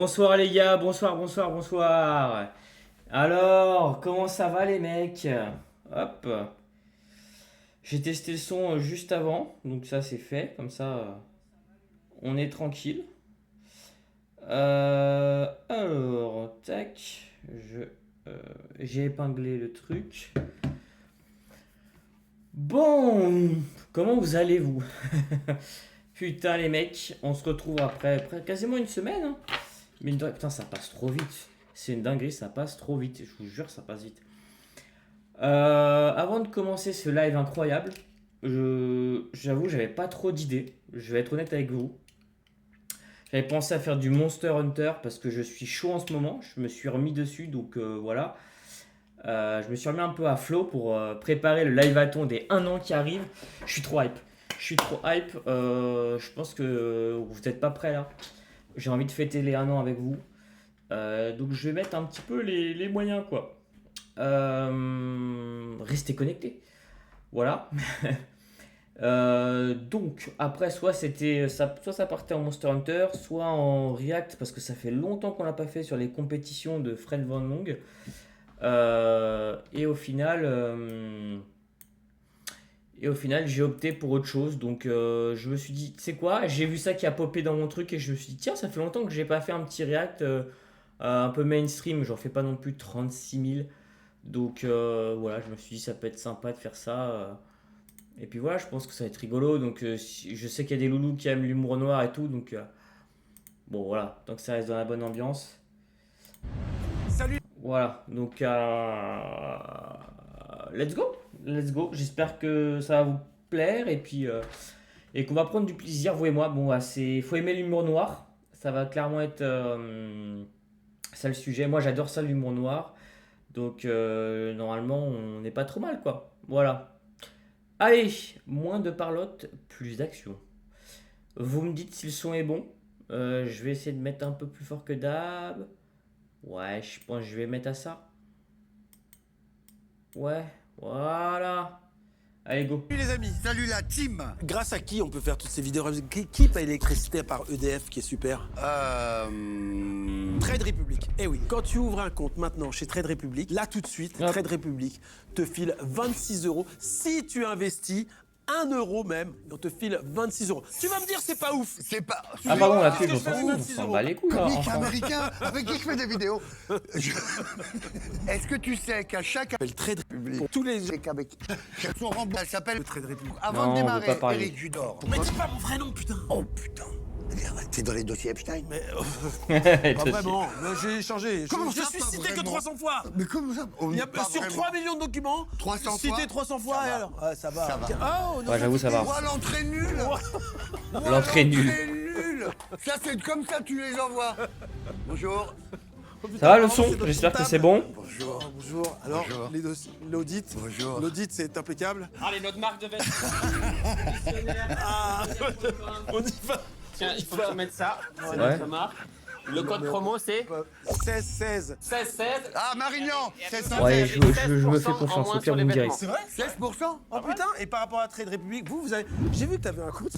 Bonsoir les gars, bonsoir, bonsoir, bonsoir. Alors, comment ça va les mecs? Hop. J'ai testé le son juste avant, donc ça c'est fait, comme ça on est tranquille. Alors, tac, j'ai épinglé le truc. Bon, comment vous allez-vous? Putain les mecs, on se retrouve après quasiment une semaine, hein. Putain, ça passe trop vite. C'est une dinguerie, ça passe trop vite. Je vous jure, ça passe vite. Avant de commencer ce live incroyable, j'avoue, j'avais pas trop d'idées. Je vais être honnête avec vous. J'avais pensé à faire du Monster Hunter parce que je suis chaud en ce moment. Je me suis remis dessus, donc voilà. Je me suis remis un peu à flot pour préparer le live-athon des 1 an qui arrive. Je suis trop hype. Je suis trop hype. Je pense que vous n'êtes pas prêts là. J'ai envie de fêter les 1 an avec vous. Donc je vais mettre un petit peu les moyens quoi. Restez connectés. Voilà. Donc après soit ça partait en Monster Hunter, soit en React parce que ça fait longtemps qu'on l'a pas fait sur les compétitions de Fred Van Long. Et au final, j'ai opté pour autre chose. Donc, je me suis dit, tu sais quoi, j'ai vu ça qui a popé dans mon truc et je me suis dit, tiens, ça fait longtemps que j'ai pas fait un petit React un peu mainstream. J'en fais pas non plus 36 000. Donc, voilà, je me suis dit, ça peut être sympa de faire ça. Et puis voilà, je pense que ça va être rigolo. Donc, je sais qu'il y a des loulous qui aiment l'humour noir et tout. Donc, bon, voilà, tant que ça reste dans la bonne ambiance. Salut. Voilà, donc let's go, let's go. J'espère que ça va vous plaire et qu'on va prendre du plaisir, vous et moi. Bon, faut aimer l'humour noir, ça va clairement être ça le sujet. Moi, j'adore ça l'humour noir, donc normalement, on n'est pas trop mal, quoi. Voilà. Allez, moins de parlotte, plus d'action. Vous me dites si le son est bon. Je vais essayer de mettre un peu plus fort que d'hab. Ouais, je pense que je vais mettre à ça. Ouais, voilà. Allez, go. Salut les amis. Salut la team. Grâce à qui on peut faire toutes ces vidéos? Qui paye l'électricité par EDF qui est super? Trade Republic. Eh oui, quand tu ouvres un compte maintenant chez Trade Republic, là tout de suite, Hop. Trade Republic te file 26 euros si tu investis 1 euro même, on te file 26 euros. Tu vas me dire c'est pas ouf. C'est pas. Ah, pardon, la Qu'est-ce pub, que on je s'en fais fout, avec on 26 s'en euros? bat les couilles, là, Comique enfin. américain avec qui je fais des vidéos. Je- Est-ce que tu sais qu'à chaque Le Trade Republic pour tous les gens. avec son remboursement, elle s'appelle Le Trade Republic. avant Non, de on veut démarrer, pas parler. Eric Judor. Mais dis pas mon vrai nom, putain. Oh putain. T'es dans les dossiers Epstein. Mais Pas pas vraiment. J'ai changé. Comment Je ça, suis pas cité que vraiment 300 fois. Mais comment ça? Il y a Pas sur vraiment. 3 millions de documents, 300 cité fois 300 fois, Ça et va. alors ça va. Ça va. Oh, non, Ouais, j'avoue, ça va. Ouah, l'entrée nulle. Ouah, L'entrée nulle. nulle. Ça, c'est comme ça tu les envoies. Bonjour. Ça va le son? J'espère que c'est bon. Bonjour. Bonjour. Alors, Bonjour. les dossiers, l'audit. Bonjour. L'audit, c'est impeccable. Allez, notre marque de vêtements. Ah, on y va. Tiens, il faut que tu mettes ça. C'est Ouais. notre marque. Le code promo, c'est 16-16. 1616. Ah, Marignan, c'est ça. Ouais, je me fais confiance, au pire vous me direz. C'est vrai? 16%. Oh putain, et par rapport à Trade Republic, vous avez. J'ai vu que t'avais un compte.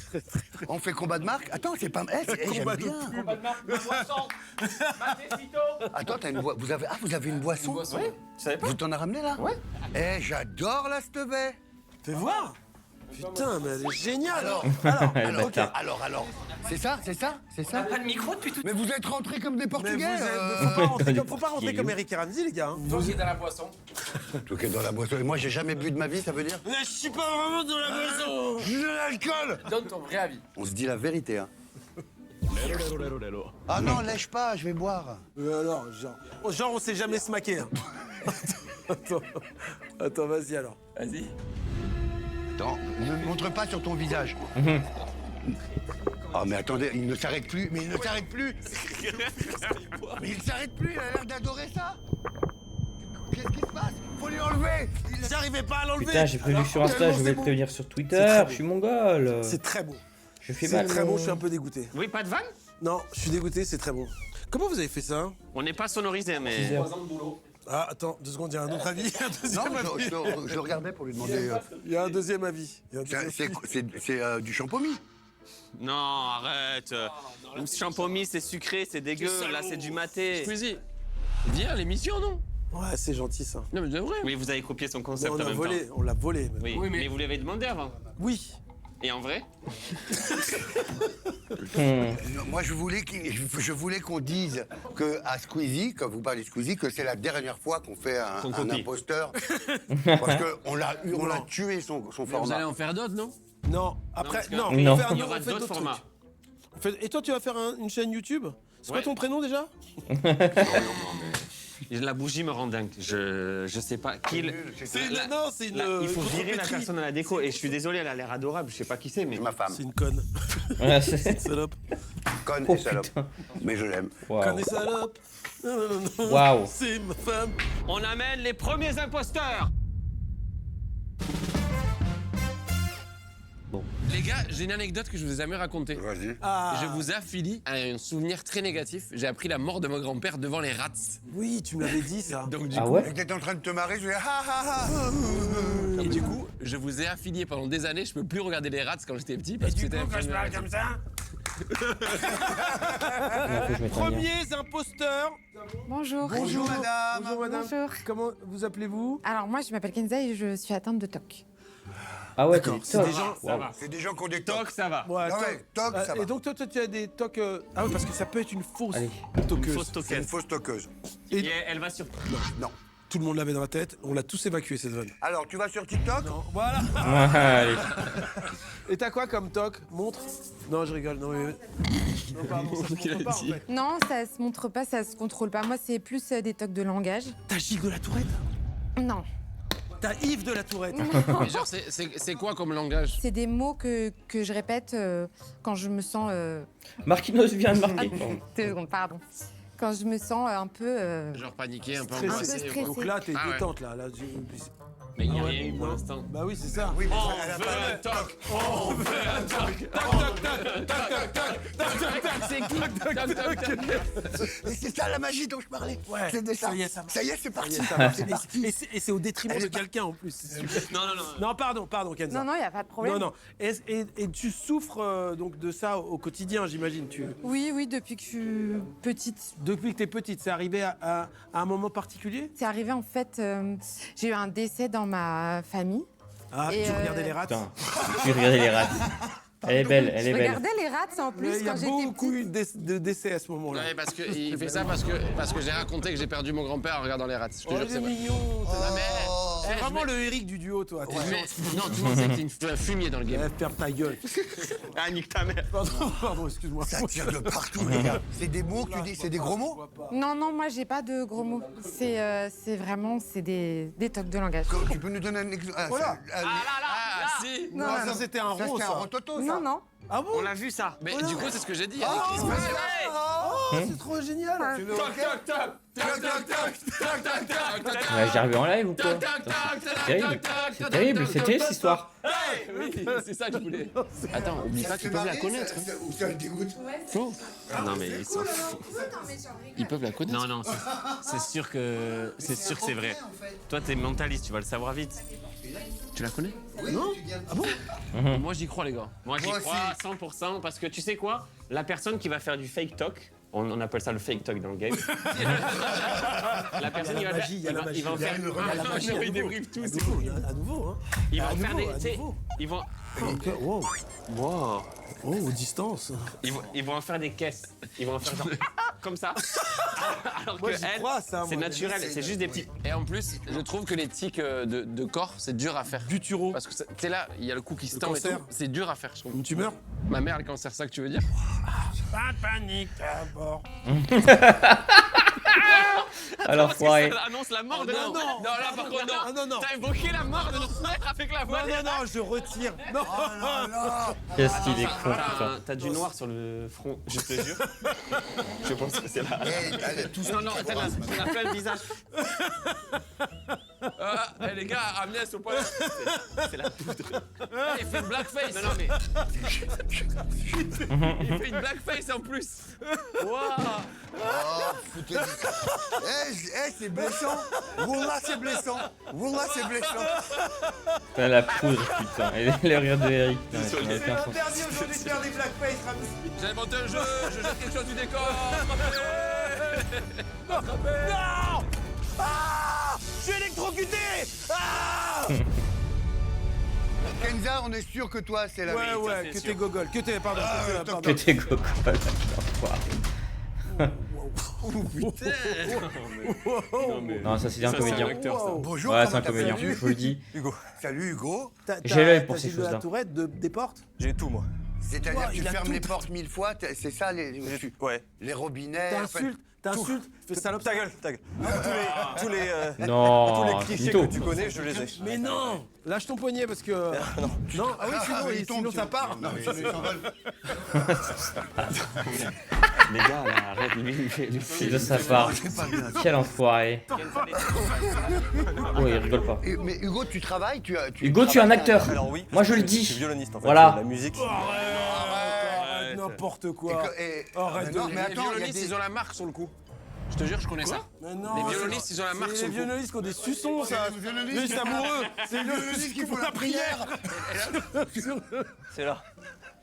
On fait combat de marque. Attends, c'est pas. J'aime Combat de bien. Pas de marque, de boisson. Matecito. Attends, t'as une vous avez une boisson. Oui, tu savais pas? Vous t'en as ramené là? Ouais. J'adore la Stevet. Fais voir. Putain, mais elle est géniale. Le bâtard. Alors. C'est ça. Pas de micro depuis tout. Mais vous êtes rentrés comme des Mais Portugais. faut pas rentrer comme Eric et Ramsey, les gars. Hein. Toi qui es dans la boisson. Tout est dans la boisson. Et moi, j'ai jamais bu de ma vie, ça veut dire? Mais je suis pas vraiment dans la boisson. J'ai de l'alcool. Donne ton vrai avis. On se dit la vérité, hein. Ah non, lèche pas, je vais boire. Alors, genre on s'est jamais smaqué. Hein. Attends, vas-y alors. Vas-y. Attends, ne me montre pas sur ton visage. Ah mais attendez, il ne s'arrête plus, mais il ne s'arrête plus. Mais il ne s'arrête plus, il a l'air d'adorer ça. Qu'est-ce qui se passe? Faut lui enlever. J'arrivais pas à l'enlever. Putain, j'ai prévu sur Insta, tellement je vais c'est le beau. prévenir sur C'est Twitter. très beau. Je suis mongol. C'est très beau. Je fais C'est mal. très beau, je suis un peu dégoûté. Oui, pas de vanne? Non, je suis dégoûté, c'est très beau. Comment vous avez fait ça? On n'est pas sonorisé, mais. 6 heures. Ah, attends, 2 secondes, il y a un autre avis. Il y a un Non, deuxième avis. je le regardais pour lui demander. Il y a un deuxième avis. C'est du champomis. Non, arrête. Le champomis, c'est sucré, c'est dégueu. Là, c'est du maté. Squeezie, viens, l'émission, non? Ouais, c'est gentil ça. Non, mais de vrai. Oui, vous avez copié son Mais concept on en l'a même volé, temps. on l'a volé. Même. Oui, Oui, mais- mais vous l'avez demandé avant. Oui. Et en vrai? Moi, je voulais qu'on dise que à Squeezie, quand vous parlez de Squeezie, que c'est la dernière fois qu'on fait Qu'on un copie. imposteur. Parce qu'on l'a tué son Mais vous allez format. en faire d'autres, non? Non, après, parce que- non, Non. on fait un Il y autre- aura on fait d'autres formats. trucs. Et toi, tu vas faire une chaîne YouTube? C'est quoi Ouais. ton prénom déjà? La bougie me rend dingue. Je sais pas qui. C'est La- non, c'est une. Il faut virer la contrepétrie. personne à la déco. Et je suis désolé, elle a l'air adorable. Je sais pas qui c'est, mais. C'est ma femme. C'est une conne. Ouais, c'est- Salope. Conne Oh, et salope. putain. Mais je l'aime. Waouh. Conne et salope. Non, non, non, non. Waouh. C'est ma femme. On amène les premiers imposteurs. Les gars, j'ai une anecdote que je vous ai jamais racontée. Vas-y. Ah. Je vous affilie à un souvenir très négatif. J'ai appris la mort de mon grand-père devant les rats. Oui, tu me l'avais dit ça. Donc du Ah coup, ouais? Et t'étais en train de te marrer, je vais ah ah ah. et du coup, je vous ai affilié pendant des années. Je peux plus regarder les rats quand j'étais petit parce que c'était un film négatif. ça. Il faut que je mette un lien. Premiers imposteurs. Bonjour. Bonjour madame. Bonjour madame. Bonjour. Comment vous appelez-vous? Alors moi je m'appelle Kenza et je suis atteinte de TOC. Ah ouais, D'accord, t'es c'est top. des gens- Waouh. C'est des gens qui ont des Toc, tocs. ça va. Ouais, Ah ouais, toc, ça va. Et donc toi, tu as des tocs. Ah oui, parce que ça peut être une fausse Allez. toqueuse. Fausse C'est une token. fausse toqueuse. Et elle va sur. Non. Tout le monde l'avait dans la tête. On l'a tous évacué cette vanne. Alors, tu vas sur TikTok? Voilà. Ouais, allez. Et t'as quoi comme toc? Montre. Non, je rigole. Non, mais... non pardon, ça se montre pas, en fait. Non, ça se montre pas, ça se contrôle pas. Moi c'est plus des TOC de langage. T'as Gilles de la Tourette? Non. T'as Yves de la Tourette? Mais genre, c'est quoi comme langage? C'est des mots que je répète quand je me sens... Marquinhos vient de marquer. Deux secondes, pardon. Quand je me sens un peu... Genre paniqué, un peu Stressé. angoissé. stressé. ou quoi. Donc là, t'es Ah ouais. détente là. Mais il n'y a Ah ouais. rien eu pour l'instant. Bah oui, c'est ça. Oui, mais On elle a veut pas un de- toc. C'est qui? Toc, toc, toc. Et c'est ça la magie dont je parlais. Ouais. C'est de ça. Ça y est, ça marche. Ça y est, c'est parti. Ça marche. Et c'est au détriment de quelqu'un en plus. c'est super. Non, non, non. Non, pardon, Kenza. Non, non, il n'y a pas de problème. Non, non. Et tu souffres donc de ça au quotidien, j'imagine. Oui, oui, depuis que je suis petite. Depuis que t'es petite, c'est arrivé à un moment particulier? C'est arrivé en fait, j'ai eu un décès dans ma famille. Ah, Et tu regardais les rats? Putain, tu regardais les rats. Elle est belle, elle est Je belle. regardais les rats en plus Il y a quand j'étais beaucoup petite. eu de décès à ce moment-là. Ouais, parce que il fait ça parce que j'ai raconté que j'ai perdu mon grand-père en regardant les rats. Je te Oh, jure, il c'est est vrai. mignon. Non, mais, C'est je vraiment mets- le Eric du duo, toi. T'es mais- non, tout le monde sait que t'es un fumier dans le game. Ferme ta gueule. Ah, nique ta mère. Pardon, excuse-moi. Ça tire de partout, les gars. C'est des mots que tu dis, c'est des gros mots? Non, non, moi j'ai pas de gros mots. C'est vraiment, c'est des tocs de langage. Tu peux nous donner un exemple? Oh là. Ah, si. Non, Ah, non, ça non. c'était un Ça, rond, c'était un ça. rototo, ça. Non, non. Ah bon? On l'a vu ça. Mais du coup, c'est ce que j'ai dit. Avec Oh, Chris Pratt. oh, c'est trop génial. Tu le regardes? Ouais, j'ai arrivé en live ou quoi Putain, C'est terrible. C'est terrible, c'était cette histoire. Oui, c'est ça que je voulais. Attends, oublie pas qu'ils peuvent la connaître. hein. Ou ça le dégoûte? Flo, Non, mais ils sont fous. ils peuvent la connaître. Non, non, c'est sûr que c'est vrai. Toi, t'es mentaliste, tu vas le savoir vite. Tu la connais? Non? Ah bon? Moi, j'y crois, les gars. Moi, j'y Moi crois à 100% parce que tu sais quoi? La personne qui va faire du fake talk, on appelle ça le fake talk dans le game. La personne, Il y a la magie, il va en faire. Il y a la magie. Ils débriefent tout. À nouveau, hein. Ils À vont faire nouveau, des. à tu sais, nouveau. Ils vont. Ok, wow. Wow. Oh, aux distances. Ils vont en faire des caisses. Ils vont en faire genre comme ça. Alors Moi, que j'y elle, crois, ça, c'est moi. naturel, c'est juste des petits. Et en plus, je trouve que les tics de corps, c'est dur à faire. Buturo. Parce que tu sais là, il y a le cou qui se tend et cancer. tout. C'est dur à faire, je trouve. Une tumeur? Ma mère a le cancer, ça que tu veux dire? Pas de panique, d'abord. Alors, Parce que foiré. ça annonce la mort de non, notre non. Non, là, par contre, non. Ah, non, non. T'as évoqué la mort de notre mère avec la voix. Non, je retire. Non. Qu'est-ce qu'il est con, putain. T'as du noir sur le front, je te jure. Je pense que c'est là. Tout Non, non, t'en as plein le visage. Ah, les gars, Agnès au point. C'est la poudre. Il fait une blackface. Non, non, mais. Il fait une blackface en plus. Waouh. t'ai dit. C'est blessant. Wallah, c'est blessant. Wallah, c'est blessant. Putain, la poudre, putain. Et le rire de Eric. Putain, ça n'a aucun sens. Interdit aujourd'hui de faire des blackface, Ramzi. J'ai inventé un jeu, je jette quelque chose du décor. Non. Ah, je suis électrocuté. Ah. Kenza, on est sûr que toi, c'est la vérité. Ouais, que t'es gogol, que t'es, pardon. Que t'es coco. Non, ça c'est un Ça, c'est comédien. un acteur, ça. Bonjour, Ouais, comment c'est un t'appelles? comédien, je vous le dis. Hugo. Salut Hugo. J'ai l'œil pour ces Gilles de la choses-là. Tourette des portes. J'ai tout, moi. C'est-à-dire que tu il a fermes tout. les portes 1000 fois, c'est ça Ouais. les robinets. T'insultes, fais salope. Ta gueule, ta gueule. Tous les Non, clichés mytho. que tu connais, je les ai. Mais non. Lâche ton poignet parce que. Non. Ah oui, sinon ça part. Non, mais sinon, il s'envole. Les gars, là, arrête, lui. De sa part. C'est pas bien. Quel enfoiré. Oh, il rigole pas. Mais Hugo, tu travailles Hugo, tu es un acteur. Alors oui. Moi, je le Je suis dis. violoniste en fait. Voilà. La musique. Arrête, n'importe quoi. Arrête non, de- mais Les attends, il y a violonistes, des... ils ont la marque sur le cou. Je te jure, je connais ça. Mais non, Les violonistes, ils ont la marque c'est sur les le cou. violonistes qui ont des suçons, ça. les violonistes. Mais c'est amoureux. C'est les violonistes qui font la prière. C'est là.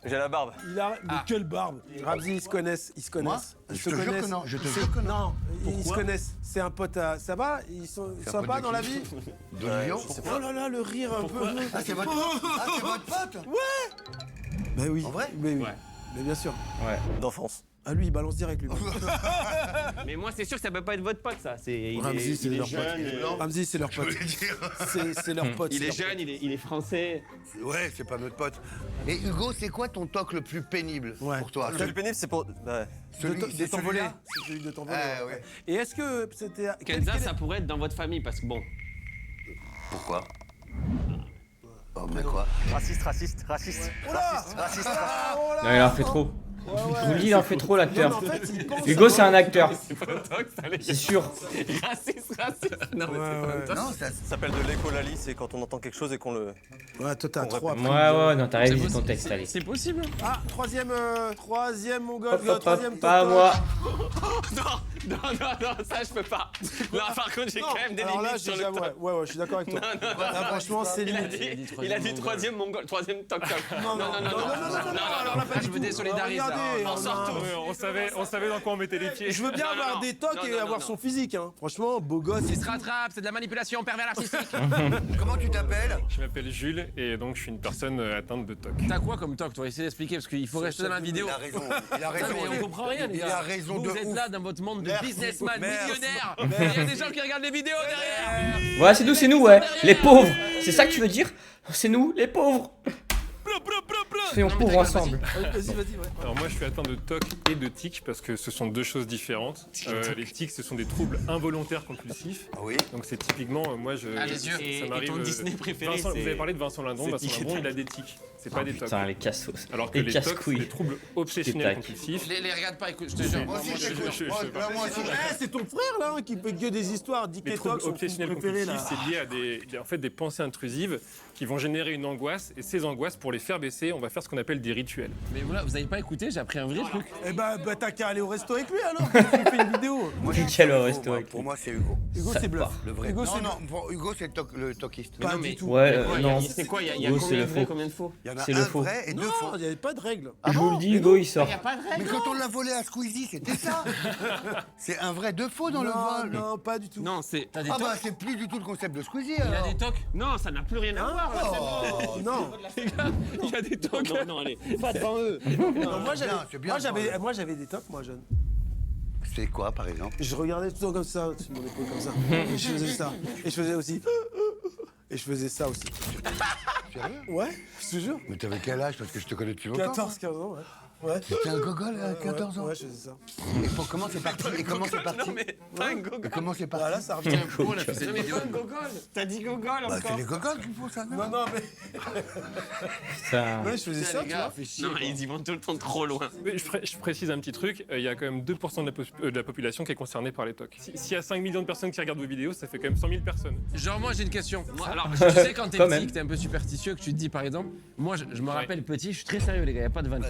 J'ai la barbe. Il a. Mais quelle barbe. Ramzi, ils se connaissent. Moi Je te jure que non, je te jure que non. Non, ils se connaissent. C'est un pote à. Ça va? Ils sont un sympas pote dans de la qui vie? De Lyon. Oh là là, le rire un peu. Ah, c'est votre pote. Ah, c'est votre pote. Bah oui. En vrai? Mais oui. Ouais. Mais bien sûr. Ouais. D'enfance. Ah lui, il balance direct lui. Mais moi, c'est sûr que ça peut pas être votre pote, ça. Ramzi, c'est leur pote. Ramzi, c'est leur pote. C'est leur pote. Il c'est est leur pote. jeune, il est français. Ouais, c'est pas notre pote. Et Hugo, c'est quoi ton toc le plus pénible pour toi? Le plus pénible, c'est pour. Ouais. De t'envoler. celui-là C'est celui de t'envoler. Ah, ouais. Et est-ce que c'était. Kenza, ça pourrait être dans votre famille, parce que bon. Pourquoi? Oh, mais quoi? Raciste. Non, il en fait trop. Je vous le dis, il en fait trop l'acteur. En fait, il pense Hugo, à- c'est un acteur. C'est pas toc, ça allait. C'est sûr. Raciste. Non, mais Ouais, c'est pas ouais. Non, ça... Ça s'appelle de l'écolalie, c'est quand on entend quelque chose et qu'on le. Ouais, toi t'as On trois. répète. Ouais, non, t'as révisé ton texte, allez. C'est possible. Ah, troisième mongol, Hop, hop, hop, troisième pas à totoc. moi. Non, ça, je peux pas. Là, par contre, j'ai Non, quand même des alors là, limites sur j'ai le jamais- toc. ouais, je suis d'accord avec toi. Là, franchement, c'est Il a limite. dit troisième mongol, troisième toc toc. Non, alors là, pas je du me tout. désolidarise. là. Regardez, On sort tous. On savait dans quoi on mettait les pieds. Je veux bien Non, avoir non, des tocs non, et non, avoir non. son physique, hein. Franchement, beau gosse. Il se rattrape, c'est de la manipulation pervers narcissique. Comment tu t'appelles? Je m'appelle Jules et donc je suis une personne atteinte de TOC. T'as quoi comme toc, toi? Essaye d'expliquer parce qu'il faut rester dans la vidéo. Il a raison, il a Non, raison. mais on comprend rien, les Il gars. a raison vous, de vous êtes ouf. là dans votre monde de Merci. businessman Merci. millionnaire. Il y a des gens qui regardent les vidéos derrière. Ouais, c'est nous, ouais. Les pauvres. C'est ça que tu veux dire? C'est nous, les pauvres. Soyons pauvres ensemble. Vas-y, ouais. Alors moi je suis atteint de TOC et de TIC parce que ce sont deux choses différentes. Les TIC ce sont des troubles involontaires compulsifs. Ah oui. Donc c'est typiquement moi je Ah, les yeux. ça Et m'arrive, ton Disney préféré, Vincent, c'est- vous avez parlé de Vincent Lindon. c'est Vincent tic et Lindon tac. il a des tics. C'est pas des TOC. Putain, les cassos. Alors que Les les TOC c'est casse-couilles. des troubles obsessionnels Tic-tac. compulsifs. Les regarde pas, écoute, je te jure. Moi aussi, je- j'écoute. je- Moi, je- là, moi aussi, Eh, c'est ton frère là hein, qui fait que des histoires. Dick Les et troubles Toc, son obsessionnels film préféré compulsifs, là. c'est lié à en fait, des pensées intrusives qui vont générer une angoisse. Et ces angoisses, pour les faire baisser, on va faire ce qu'on appelle des rituels. Mais voilà, vous avez pas écouté, j'ai appris un vrai truc. Eh bah t'as qu'à aller au resto avec lui alors. Tu fais une vidéo. Moi, je suis Quel Hugo, resto moi. avec Pour lui. moi, c'est Hugo. Hugo, Ça c'est bluff. part. Le vrai. Hugo, Non, c'est non, pour Hugo, c'est le toquiste. Pas non, du mais- tout. Ouais, Non, non. c'est quoi? Il y a Hugo, combien c'est de le vrais, faux. combien de faux? Il y en a C'est un le faux. vrai et deux Non, faux. il n'y avait pas de règle. Je vous le dis, Hugo, il sort. Il y a pas de règle. Mais quand on l'a volé à Squeezie, c'était ça. C'est un vrai deux faux dans le vol. Non, pas du tout. Non, c'est. T'as des Ah tocs? bah c'est plus du tout le concept de Squeezie Il y a alors. des tocs? Non, ça n'a plus rien à voir. là, Oh, Non. c'est bon. Il y a des tocs. Non, allez, pas devant eux. Non, moi c'est bien, j'avais des tocs moi jeune. C'est quoi par exemple? Je regardais tout le temps comme ça, sur mon épaule comme ça. Et je faisais ça. Et je faisais aussi. Et je faisais ça aussi. Sérieux? Ouais, je te jure. Mais t'avais quel âge? Parce que je te connais depuis longtemps. 14, 15 ans, ouais. Ouais. T'étais un gogol à 14 ans. Ouais, je faisais ça. Et comment c'est parti? Et comment c'est parti? Non, mais pas un gogol. Et comment c'est parti? Voilà, ça revient. On a fait cette vidéo. Pas un gogol. T'as dit gogol Bah, c'est encore. les gogols qui font ça, non? Non, mais Putain. ouais, je faisais ça, Les tu gars, vois. fait chier. Non, ils y vont tout le temps trop loin. Mais je précise un petit truc, il y a quand même 2% de la population qui est concernée par les TOC. S'il y a 5 millions de personnes qui regardent vos vidéos, ça fait quand même 100 000 personnes. Genre, moi, j'ai une question. Moi, alors, je sais quand t'es Quand petit, même. que t'es un peu superstitieux, que tu te dis, par exemple, moi, je me rappelle petit, je suis très sérieux, les gars, y a pas de vanne.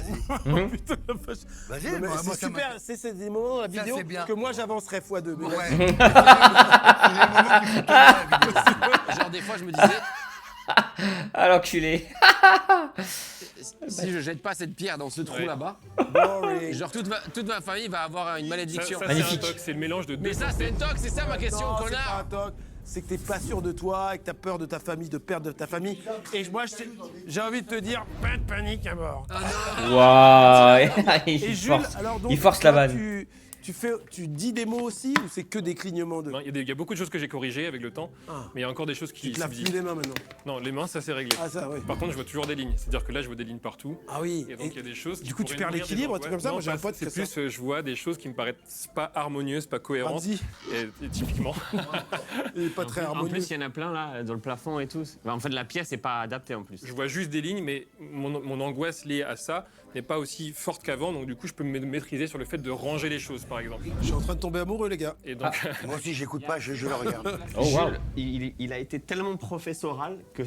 Putain, la vache. Vas-y, Non, mais moi, c'est ça m'a- super, c'est des moments dans la Ça, vidéo c'est bien. que moi j'avancerais x2. Mais Ouais. vas-y. C'est les moments qu'il faut tourner la vidéo. Genre, des fois, je me disais, Ah, l'enculé. si je jette pas cette pierre dans ce trou Ouais. là-bas, Boring. genre toute ma famille va avoir une Ça, malédiction. c'est un Magnifique. toc, c'est le mélange de deux. Mais ça, c'est un toc, c'est ça ma question, Non, c'est pas connard. un toc. C'est que t'es pas sûr de toi et que t'as peur de ta famille, de perdre ta famille. Et moi, j'ai envie de te dire, pas de panique à mort. Waouh. Et Il Jules, force. alors donc, Il force la toi, vanne. tu dis des mots aussi ou c'est que des clignements de... Non, il y a beaucoup de choses que j'ai corrigées avec le temps, Ah. mais il y a encore des choses qui Tu te laves plus subsistent. les mains maintenant. Non, les mains, ça c'est réglé. Ah ça, oui. Par contre, je vois toujours des lignes. C'est-à-dire que là, je vois des lignes partout. Ah oui. Et donc, il y a des choses. du qui coup, tu pourraient perds nourrir l'équilibre, des un truc comme ça. Non, Moi, j'ai un pas- pote C'est qui fait plus, je vois des choses qui me paraissent pas harmonieuses, pas cohérentes. Ramsey, Et typiquement. il est pas très En harmonieux. plus, il y en a plein là, dans le plafond et tout. En fait, la pièce n'est pas adaptée en plus. Je vois juste des lignes, mais mon angoisse liée à ça n'est pas aussi forte qu'avant. Donc, du coup, je peux me maîtriser sur le fait de ranger les choses, par exemple. Je suis en train de tomber amoureux, les gars. Et donc, Moi aussi, j'écoute pas, je le regarde. Oh, waouh. Jules, il a été tellement professoral que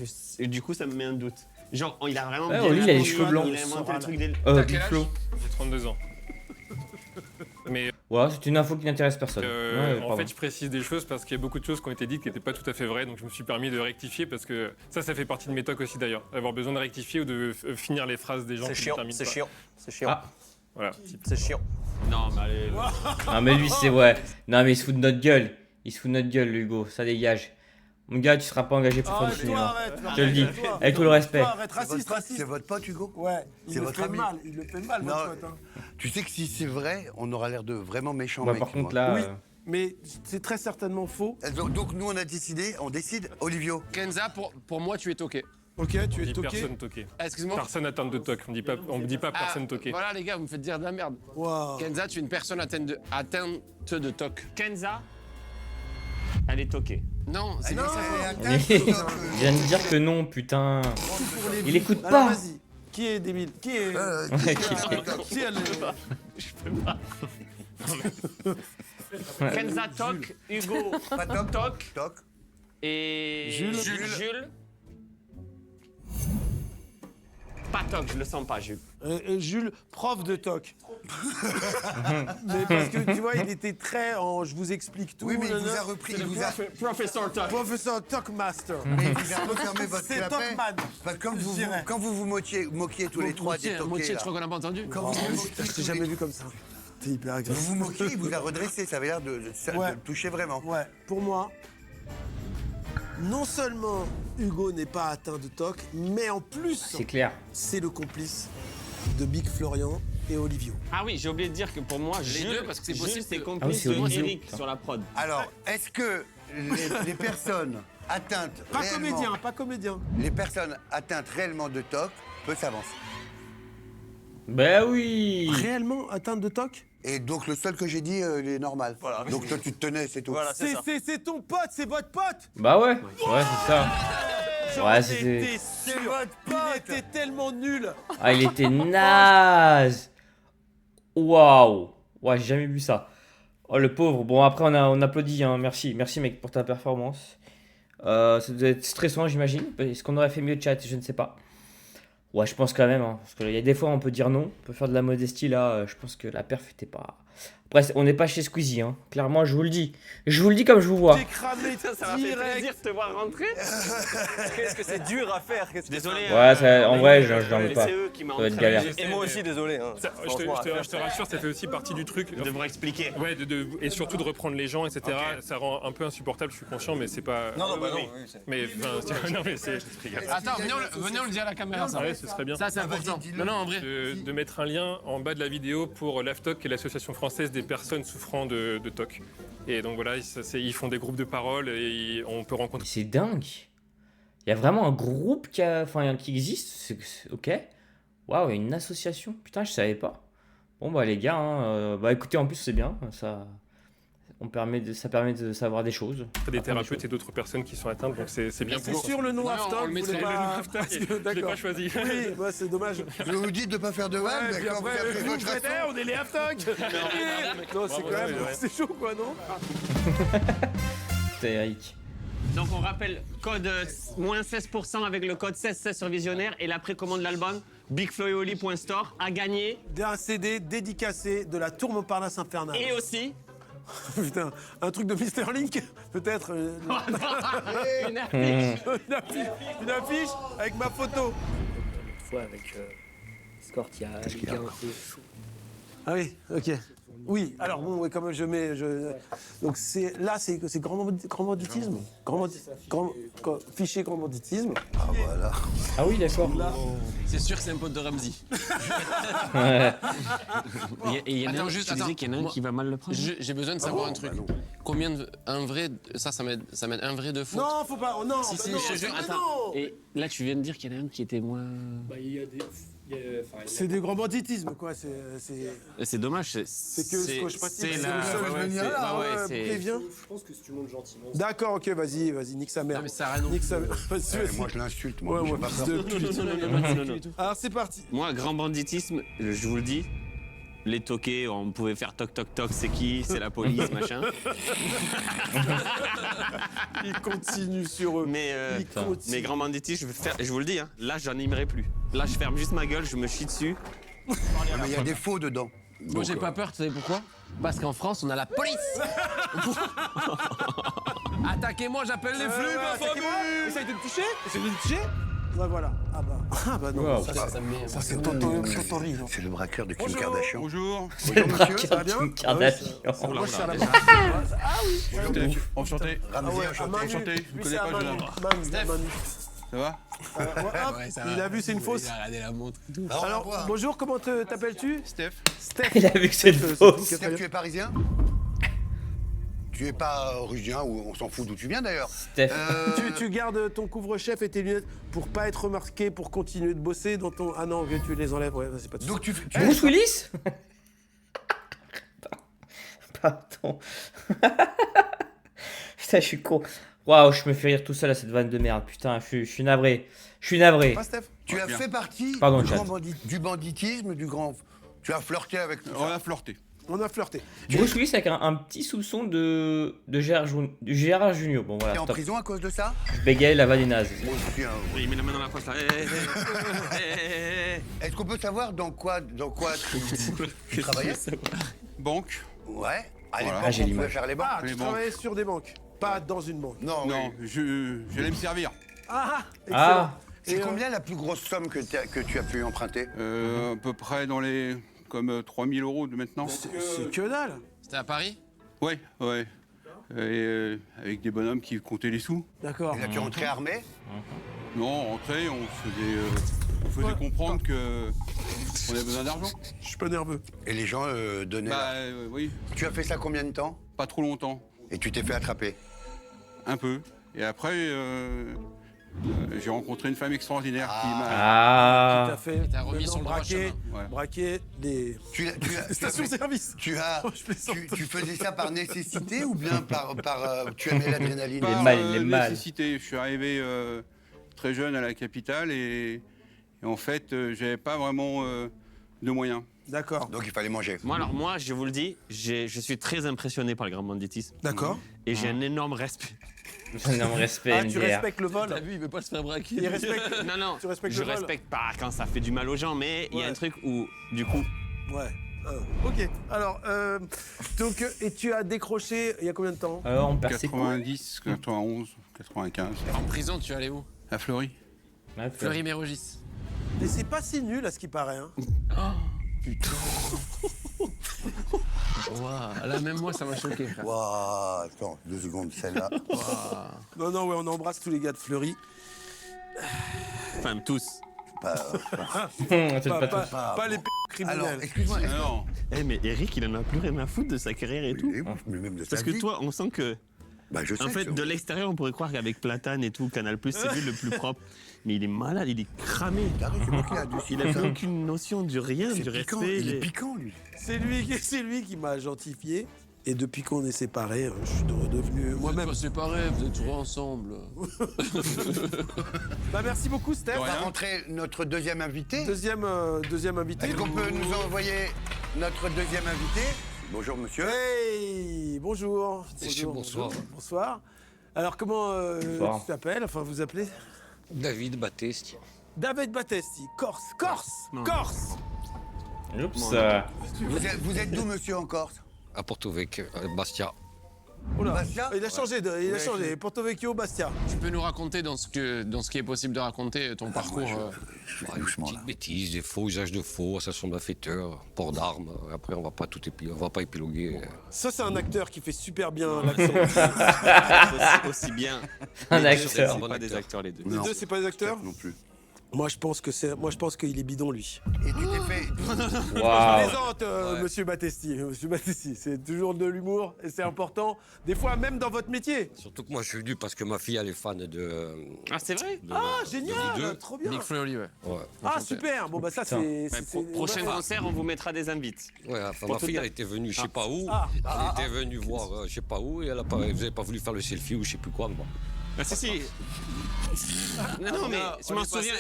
du coup, ça me met un doute. Genre, il a vraiment. Ouais, bien Oli, il a les inventé, cheveux blancs. Il a inventé le truc des. T'as Big quel Flo. j'ai 32 ans. Mais Ouais, c'est une info qui n'intéresse personne. Ouais, en pardon. fait, je précise des choses parce qu'il y a beaucoup de choses qui ont été dites qui n'étaient pas tout à fait vraies. Donc, je me suis permis de rectifier parce que ça fait partie de mes tocs aussi d'ailleurs. Avoir besoin de rectifier ou de finir les phrases des gens C'est qui ne chiant, terminent c'est pas. chiant, c'est chiant, Ah. Voilà. c'est chiant. Non, mais allez. Non, mais lui, c'est ouais. Non, mais il se fout de notre gueule. Il se fout de notre gueule, le Hugo. Ça dégage. Mon gars, tu seras pas engagé pour faire du Arrête-toi, cinéma. arrête. Je te le dis. Avec tout le respect. Arrête, C'est votre raciste, pote- raciste. C'est votre pote, Hugo? Ouais, il C'est le votre fait ami. mal, il le fait mal, Non. votre pote. Hein. Tu sais que si c'est vrai, on aura l'air de vraiment méchants, Bah, mec. par contre, moi. là. Oui. Mais c'est très certainement faux. Donc, nous, on a décidé, on décide, Olivio. Kenza, pour moi, tu es toqué. Ok, tu On es dit toqué. personne toqué. Ah, excuse-moi. Personne atteinte de toc. On me dit pas Ah, personne toqué. Voilà, les gars, vous me faites dire de la merde. Waouh. Kenza, tu es une personne atteinte de toc. Kenza, elle est toquée. Non, c'est Non, pas ça. Il vient de dire que non, putain. Il écoute Alors pas. vas-y. Qui est débile? Qui est. Ouais, qui- Qui elle est- Kenza toc, Hugo Pas toc. toc Toc. et. Jules. Jules. Pas toc, je le sens pas, Jules. Jules, prof de toc. Mais parce que tu vois, il était très en je vous explique tout. Oui, mais il vous nanana. a repris, il vous a... Professeur toc. Professeur Toc Master. Mais il vous a refermé votre C'est clapet. Tocman. Parce que Je dirais. quand vous moquiez tous les trois des Moitié, toqués, je là. crois qu'on n'a pas entendu. Quand vous vous moquiez Je t'ai tous jamais les- vu comme ça. T'es hyper vous agressif. vous moquiez, il vous a redressé. Ça avait l'air de Ouais. le toucher vraiment. Ouais, pour moi, non seulement Hugo n'est pas atteint de TOC, mais en plus, C'est clair. c'est le complice de Big Florian et Olivio. Ah oui, j'ai oublié de dire que pour moi, Jules, deux, parce que c'est possible Jules, c'est que- Ah oui, complice c'est de Olivio. Eric sur la prod. Alors, est-ce que les personnes atteintes Pas réellement, comédien, pas comédien. les personnes atteintes réellement de TOC peuvent s'avancer? Bah oui. Réellement atteinte de TOC? Et donc le seul que j'ai dit, il est normal. Voilà. Donc toi tu te tenais, c'est tout. Voilà, c'est ça. C'est ton pote, c'est votre pote. Bah ouais. Ouais, c'est ça. J'en Ouais, étais C'est sûr. votre Il pote. était tellement nul. Ah, il était naze. Waouh. Ouais, j'ai jamais vu ça. Oh, le pauvre. Bon, après, on applaudit. Hein. Merci, mec, pour ta performance. Ça doit être stressant, j'imagine. Est-ce qu'on aurait fait mieux de chat? Je ne sais pas. Ouais, je pense quand même. Hein, parce qu'il y a des fois, on peut dire non. On peut faire de la modestie. Là, je pense que la perf était pas. Après, on n'est pas chez Squeezie. Hein. Clairement, je vous le dis. Je vous le dis comme je vous vois. T'es cramé Ça m'a fait direct. plaisir de te voir rentrer. Qu'est-ce que c'est dur à faire. Désolé. Ouais, ça- en vrai, j'en mais veux pas. c'est eux qui m'ont Ça va être entraîné. galère. Et moi aussi, désolé. Hein. Ça, je te rassure, ça fait aussi partie du truc. De vous expliquer. Ouais, et surtout de reprendre les gens, etc. Ça rend un peu insupportable, je suis conscient, mais c'est pas. Non, non, bah non. Oui. oui, c'est- Mais enfin, non, mais c'est. Attends, venez on le dire à la caméra, ça. Ouais, ce serait bien. Ça, c'est important. Non, non, en vrai. De mettre un lien en bas de la vidéo pour l'AFTOC, qui est l'association française des personnes souffrant de TOC. Et donc voilà, ils font des groupes de parole et on peut rencontrer. C'est dingue. Il y a vraiment un groupe qui existe. Ok. Waouh, il y a une association. Putain, je savais pas. Bon, bah, les gars, hein, bah, écoutez, en plus, c'est bien. Ça permet de savoir des choses. des apprendre des thérapeutes choses. et d'autres personnes qui sont atteintes, donc c'est bien C'est pour sur le nom Non, on Aftok, le vous mettrait voulez le pas... Je l'ai pas D'accord. choisi. Oui, ouais, c'est dommage. Je vous dis de ne pas faire de vannes, Ouais, mais puis quand vous après, appelez vous votre faites, façon- on est les Aftok. Non, c'est quand même, ouais. c'est chaud quoi, non? C'était Eric. Donc on rappelle, code moins 16% avec le code 1616 sur Visionnaire et la précommande de l'album bigfloyoli.store a gagné. Un CD dédicacé de la Tour Montparnasse infernale. Et aussi Putain, un truc de Mr. Link, peut-être. une affiche. Une affiche avec ma photo. Une fois avec Scortia, Ligue 1. Ah oui, ok. Oui, alors bon, ouais, comme je mets... Donc c'est grand banditisme. Fichier grand banditisme. Ah voilà. Ah oui, d'accord. C'est sûr que c'est un pote de Ramsey. Et il y en a Attends, un, juste, tu disais attends. qu'il y en a un qui va mal le prendre. J'ai besoin de savoir un truc. Combien de. Un vrai. Ça m'aide un vrai de faux. Non, faut pas... Non, Si, non, je te jure, mais attends. non. Et là, tu viens de dire qu'il y en a un qui était moins. Bah, il y a des. C'est du grand banditisme, quoi. C'est C'est dommage. que ce que je pratique. C'est C'est la. le seul ouais, je veux dire, c'est- là, ouais, ouais, c'est- préviens. Je pense que si tu montes gentiment. D'accord, ok, vas-y, nique sa mère. Non, mais ça a rien non Nique plus. sa mère. Vas-y, Eh, vas-y. moi je l'insulte, Ouais, moi. moi, j'ai pas fils peur. de pute. Non. Alors, c'est parti. Moi, grand banditisme, je vous le dis. Les toqués, on pouvait faire toc toc toc, c'est qui? C'est la police, machin. Il continue sur eux. Mais, Il continue. mais grand banditisme, je vous le dis, hein, là, j'en animerai plus. Là, je ferme juste ma gueule, je me chie dessus. Ah, mais il y a des faux dedans. Moi, Donc, j'ai pas peur, tu sais pourquoi? Parce qu'en France, on a la police. Attaquez-moi, j'appelle les flics, ma attaquez-moi. famille. Essaye de me toucher. Essaye de me toucher. Ouais, voilà. Ah bah non. Wow. Ça me met. Ça, c'est Tonton Riz. c'est le braqueur de Kim Kardashian. Bonjour. C'est le monsieur, ça va bien Kim Kardashian. Moi, je suis à la Ah oui. Enchanté. Ramsey, enchanté. Enchanté, je vous Lui, connais c'est pas, à je Manu. viens. Manu. Ça va? Ouais, hop, Ouais, ça il va. a vu, c'est une fausse. Il a regardé la montre et tout. Alors, au Alors, revoir. bonjour, comment t'appelles-tu? Steph. Steph. Il a vu que c'est une C'est fausse. Steph, tu es parisien? Tu es pas originaire, ou on s'en fout d'où tu viens d'ailleurs. Steph. Tu gardes ton couvre-chef et tes lunettes pour pas être remarqué, pour continuer de bosser dans ton... Ah non, que tu les enlèves, ouais, c'est pas de Donc tu Bruce Willis. Pardon. Putain, je suis con. Waouh, je me fais rire tout seul à cette vanne de merde. Putain, je suis navré. Je suis navré. Pas Steph? Tu as bien. fait partie Pardon, du, chat. du banditisme, du grand... Tu as flirté avec tout On ça. a flirté. On a flirté. Bruce Willis avec un petit soupçon de Gérard Junior. Bon Tu es voilà, en stop. prison à cause de ça? Je bégaye, la vanne est naze. Moi aussi, hein. Il met la main dans la poche là. Est-ce qu'on peut savoir dans quoi tu travaillais? Banque. Ouais. À Voilà. l'époque, Ah, j'ai on l'image. pouvait faire les banques. Ah, tu Les banques. travaillais sur des banques, pas dans une banque. Non, Non, oui. j'allais me servir. Ah, excellent. Ah, C'est Et, combien la plus grosse somme que tu as pu emprunter? À peu près dans les. Comme 3000 € de maintenant. C'est que dalle. C'était à Paris? Ouais. Et avec des bonhommes qui comptaient les sous. D'accord. Et là, tu es rentré armé? Non, on rentrait, on faisait comprendre que on avait besoin d'argent. Je suis pas nerveux. Et les gens donnaient. Bah oui, Tu as fait ça combien de temps? pas trop longtemps. Et tu t'es fait attraper? Un peu. Et après, j'ai rencontré une femme extraordinaire qui m'a. ah. Tout à fait. T'as remis sur le droit braqué, chemin. Ouais. braqué des stations-service. Tu faisais ça par nécessité ou bien tu aimais l'adrénaline? Il est Par, mal, il est mal. nécessité. Je suis arrivé très jeune à la capitale et en fait, j'avais pas vraiment de moyens. D'accord. Donc il fallait manger. Moi, je vous le dis, je suis très impressionné par le grand banditisme. D'accord. Et j'ai un énorme respect. J'ai un respect, Ah, tu MDR. respectes le vol. T'as vu, il veut pas se faire braquer. Il respecte. Non, Tu respectes je le vol. respecte pas quand ça fait du mal aux gens, mais il y a Ouais. un truc où, du coup, Ouais. Ok. Alors, donc, et tu as décroché il y a combien de temps? Alors, on perd ses couilles. 90, 91, 95. En prison, tu allais où? À Fleury. Ouais, Fleury-Mérogis. Et c'est pas si nul à ce qui paraît. Hein. Waouh, là, même moi, ça m'a choqué, frère. Waouh, attends, 2 secondes, celle-là. Non, ouais, on embrasse tous les gars de Fleury. enfin tous. C'est pas tout. Pas les criminels. Alors, excuse-moi, est-ce que- Non, Eh mais Eric, il en a plus rien à foutre de sa carrière et tout. mais même de sa Parce que vie. toi, on sent que, Bah, je sais. en fait, que- de l'extérieur, on pourrait croire qu'avec Platane et tout, Canal+, c'est lui le plus propre. Mais il est malade, il est cramé. T'as raison, c'est moi qui l'ai dit, Il a aucune notion du rien, C'est du piquant, respect. il est piquant, lui. C'est lui qui m'a gentifié. Et depuis qu'on est séparés, je suis redevenu Vous moi-même. êtes pas séparés, vous êtes toujours ensemble. Bah, merci beaucoup, Steph. On va rentrer notre deuxième invité. Deuxième invité. Est-ce qu'on peut nous envoyer notre deuxième invité? Bonjour, monsieur. Hey, bonjour. Bonsoir. Bonsoir. Alors, comment Bonsoir. tu t'appelles? Enfin, vous appelez? David Battesti. David Battesti, Corse, Corse, Non. Corse. Oups. Vous êtes d'où, monsieur, en Corse? À Porto Vecchio, Bastia. Oula, Bastia il a changé, il a changé. Porto Vecchio, Bastia. Tu peux nous raconter dans ce qui est possible de raconter ton parcours doucement, petites là. bêtises, des faux usages de faux, association de malfaiteurs, port d'armes. Après, on va pas épiloguer. Ça, c'est un acteur qui fait super bien l'accent. Aussi bien. Un Les deux, acteur. C'est pas des acteurs, les deux. Les deux, c'est pas des acteurs? Non plus. Moi, je pense qu'il est bidon, lui. Et tu t'es fait... Waouh. Plaisante, monsieur Battesti. Monsieur Battesti, c'est toujours de l'humour et c'est important. Des fois, même dans votre métier. Surtout que moi, je suis venu parce que ma fille, elle est fan de. Ah, c'est vrai? de- Ah, de génial, vous deux. trop bien. Nick Fleury, ouais. Ah, super. Bon, bah, ça, c'est. Prochain concert, on vous mettra des invites. Ouais, enfin, ma fille, elle était venue, je sais pas où. Elle était venue voir, je sais pas où, et vous avez pas voulu faire le selfie ou je sais plus quoi. Bon. Ah, si. Non, mais je m'en souviens.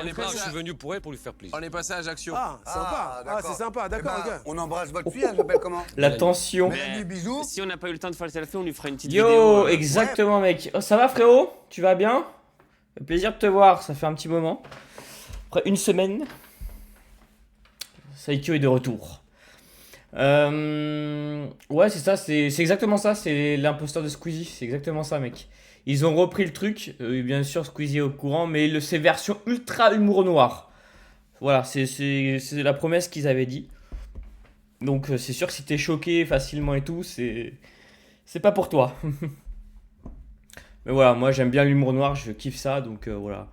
On est passé, je suis venu pour elle pour lui faire plaisir. On est passé à Ajaccio. Ah, sympa. Ah, c'est sympa. D'accord, Eh ben, ok. on embrasse votre fille, elle s'appelle comment? La tension. Mélanie, bisous. Si on n'a pas eu le temps de faire le selfie, on lui fera une petite vidéo. Yo, exactement, mec. Oh, ça va, frérot? Tu vas bien? Plaisir de te voir, ça fait un petit moment. Après une semaine, Saikyo est de retour. Ouais, c'est ça, c'est exactement ça, c'est l'imposteur de Squeezie, c'est exactement ça, mec. Ils ont repris le truc, bien sûr, Squeezie est au courant, mais c'est version ultra humour noir. Voilà, c'est la promesse qu'ils avaient dit. Donc, c'est sûr que si t'es choqué facilement et tout, c'est pas pour toi. Mais voilà, moi j'aime bien l'humour noir, je kiffe ça, donc voilà.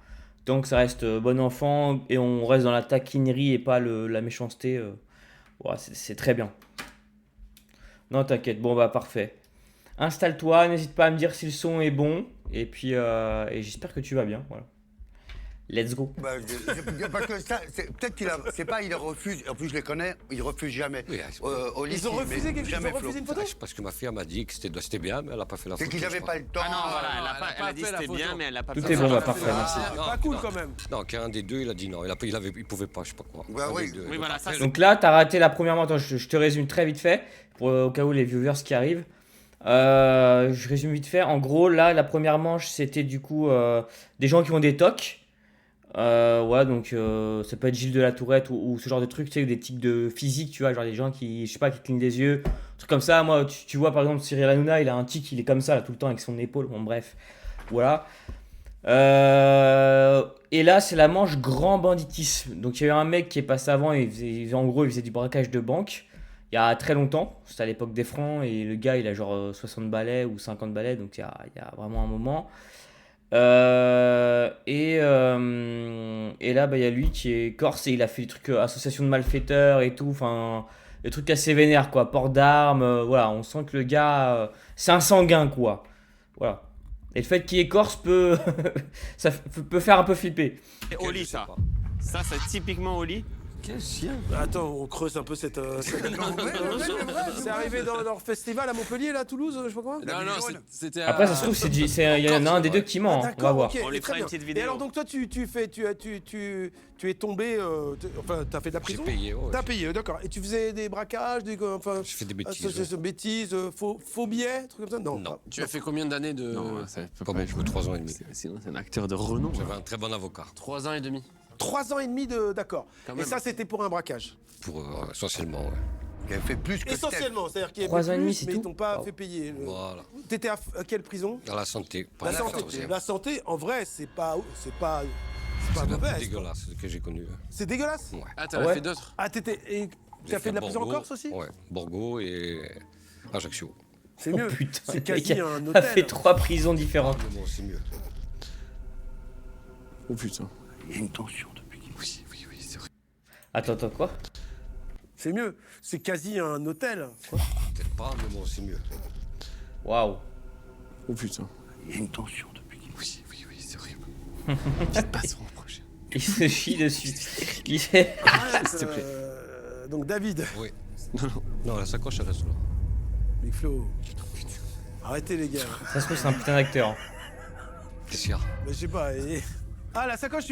Tant que ça reste bon enfant et on reste dans la taquinerie et pas la méchanceté, voilà, c'est très bien. Non, t'inquiète, bon bah parfait. Installe-toi, n'hésite pas à me dire si le son est bon, et puis et j'espère que tu vas bien, voilà. Let's go. Bah, parce que ça, peut-être qu'il a... C'est pas, il refuse. En plus, je les connais, ils refusent jamais. Oui, Au lycée, Ils ont refusé mais quelque chose, ils jamais ont refusé Flo. une photo? Parce que ma fille elle m'a dit que c'était bien, mais elle a pas fait la C'est photo. qu'ils n'avaient je pas crois. le temps. Ah non, voilà, elle a dit fait la c'était photo. bien, mais elle a pas Tout fait est la bon, photo. bah parfait, merci. Pas cool quand même. Non, qu'un des deux, il a dit non. Il pouvait pas, je sais pas quoi. Bah Un oui. des deux. Oui, voilà, ça, Donc là, t'as raté la première attends, je te résume très vite fait, au cas où les viewers qui arrivent. Je résume vite fait. En gros, là, la première manche, c'était du coup des gens qui ont des tocs. Ouais, donc ça peut être Gilles de la Tourette ou ce genre de truc, tu sais, des tics de physique, tu vois, genre des gens qui, je sais pas, qui clignent des yeux, trucs comme ça. Moi, tu vois, par exemple, Cyril Hanouna, il a un tic, il est comme ça, là, tout le temps, avec son épaule. Bon, bref, voilà. Et là, c'est la manche grand banditisme. Donc, il y a eu un mec qui est passé avant, en gros, il faisait du braquage de banque. Il y a très longtemps, c'était à l'époque des francs, et le gars, il a genre 60 balais ou 50 balais, donc il y a vraiment un moment. Et là, bah, il y a lui qui est corse et il a fait des trucs association de malfaiteurs et tout, enfin, des trucs assez vénères, quoi, port d'armes, voilà, on sent que le gars, c'est un sanguin, quoi, voilà. Et le fait qu'il est corse peut, ça peut faire un peu flipper. C'est Oli, ça. Ça, c'est typiquement Oli. Quel chien. Attends, on creuse un peu cette. C'est arrivé dans leur festival à Montpellier, là, à Toulouse, je sais pas quoi. Non, c'était. Après, ça se trouve, il y en a un des deux qui ment, hein, on va voir. On lui fera très une bien. petite vidéo. Et alors, donc toi, tu es tombé, enfin, t'as fait de la J'ai prison. payé, ouais. T'as payé, d'accord. Et tu faisais des braquages, enfin, Je fais des bêtises. association de bêtises, faux billets, trucs comme ça. Non. Non. pas- Tu as fait combien d'années de. Non, ça peut Pas beaucoup, 3 ans et demi. Sinon, c'est un acteur de renom. J'avais un très bon avocat. 3 ans et demi. 3 ans et demi d'accord. Quand Et même. ça, c'était pour un braquage. Pour essentiellement, ouais. Elle fait plus que Essentiellement, c'est-à-dire qu'il y 3 avait ans et demi, plus, c'est mais tout ils t'ont pas Wow. fait payer. Voilà. T'étais à quelle prison? Dans la santé. La pas santé. 14e. La santé, en vrai, c'est pas C'est la plus mauvais. dégueulasse que j'ai connue. C'est dégueulasse. Ouais. Ah, Ah ouais. fait d'autres. Ah, t'as fait de la prison en Borgo, Corse aussi? Ouais, Borgo et Ajaccio. C'est Oh mieux. putain, C'est le quasi mec un a fait hôtel. 3 prisons différentes. Mais bon, c'est mieux. Oh putain. Il y a une tension depuis qu'il... Oui, c'est vrai. Attends, quoi? C'est mieux. C'est quasi un hôtel. Peut-être pas, mais bon, c'est mieux. Waouh. Oh putain. Il y a une tension depuis qu'il... Oui, c'est horrible. Vite, passons au prochain. Il se chie dessus. Il fait... S'il te plaît. Donc David, Oui. Non, la sacoche, elle reste là. Big Flo. Arrêtez les gars. Ça se trouve, c'est un putain d'acteur. Qu'est-ce qu'il y a? Mais je sais pas. Ah, la sacoche,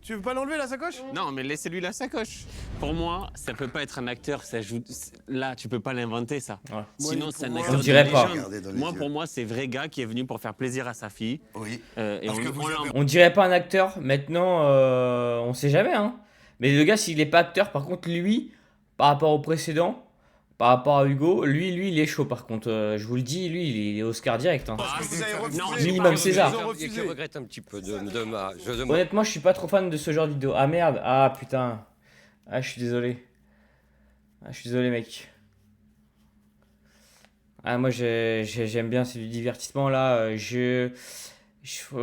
Tu veux pas l'enlever la sacoche? Non, mais laissez-lui la sacoche. Pour moi, ça peut pas être un acteur. Ça joue... Là, tu peux pas l'inventer, ça. Ouais. Sinon, Moi, c'est un pour moi- acteur On dirait de pas. légende. Regardez dans les Moi, yeux. pour moi, c'est vrai gars qui est venu pour faire plaisir à sa fille. Oui. Et Parce que vous avez- On dirait pas un acteur. Maintenant, on sait jamais. Hein. Mais le gars, s'il est pas acteur, par contre, lui, par rapport au précédent, par rapport à Hugo, lui, il est chaud. Par contre, je vous le dis, lui, il est Oscar direct. Hein. Parce que vous avez refusé. non, minimum César. Ils ont Et refusé. qui regrette un petit peu de ma. Honnêtement, je suis pas trop fan de ce genre de vidéo. Ah merde, ah putain. Ah, je suis désolé. Ah, je suis désolé, mec. Ah, moi, j'aime bien, c'est du divertissement là.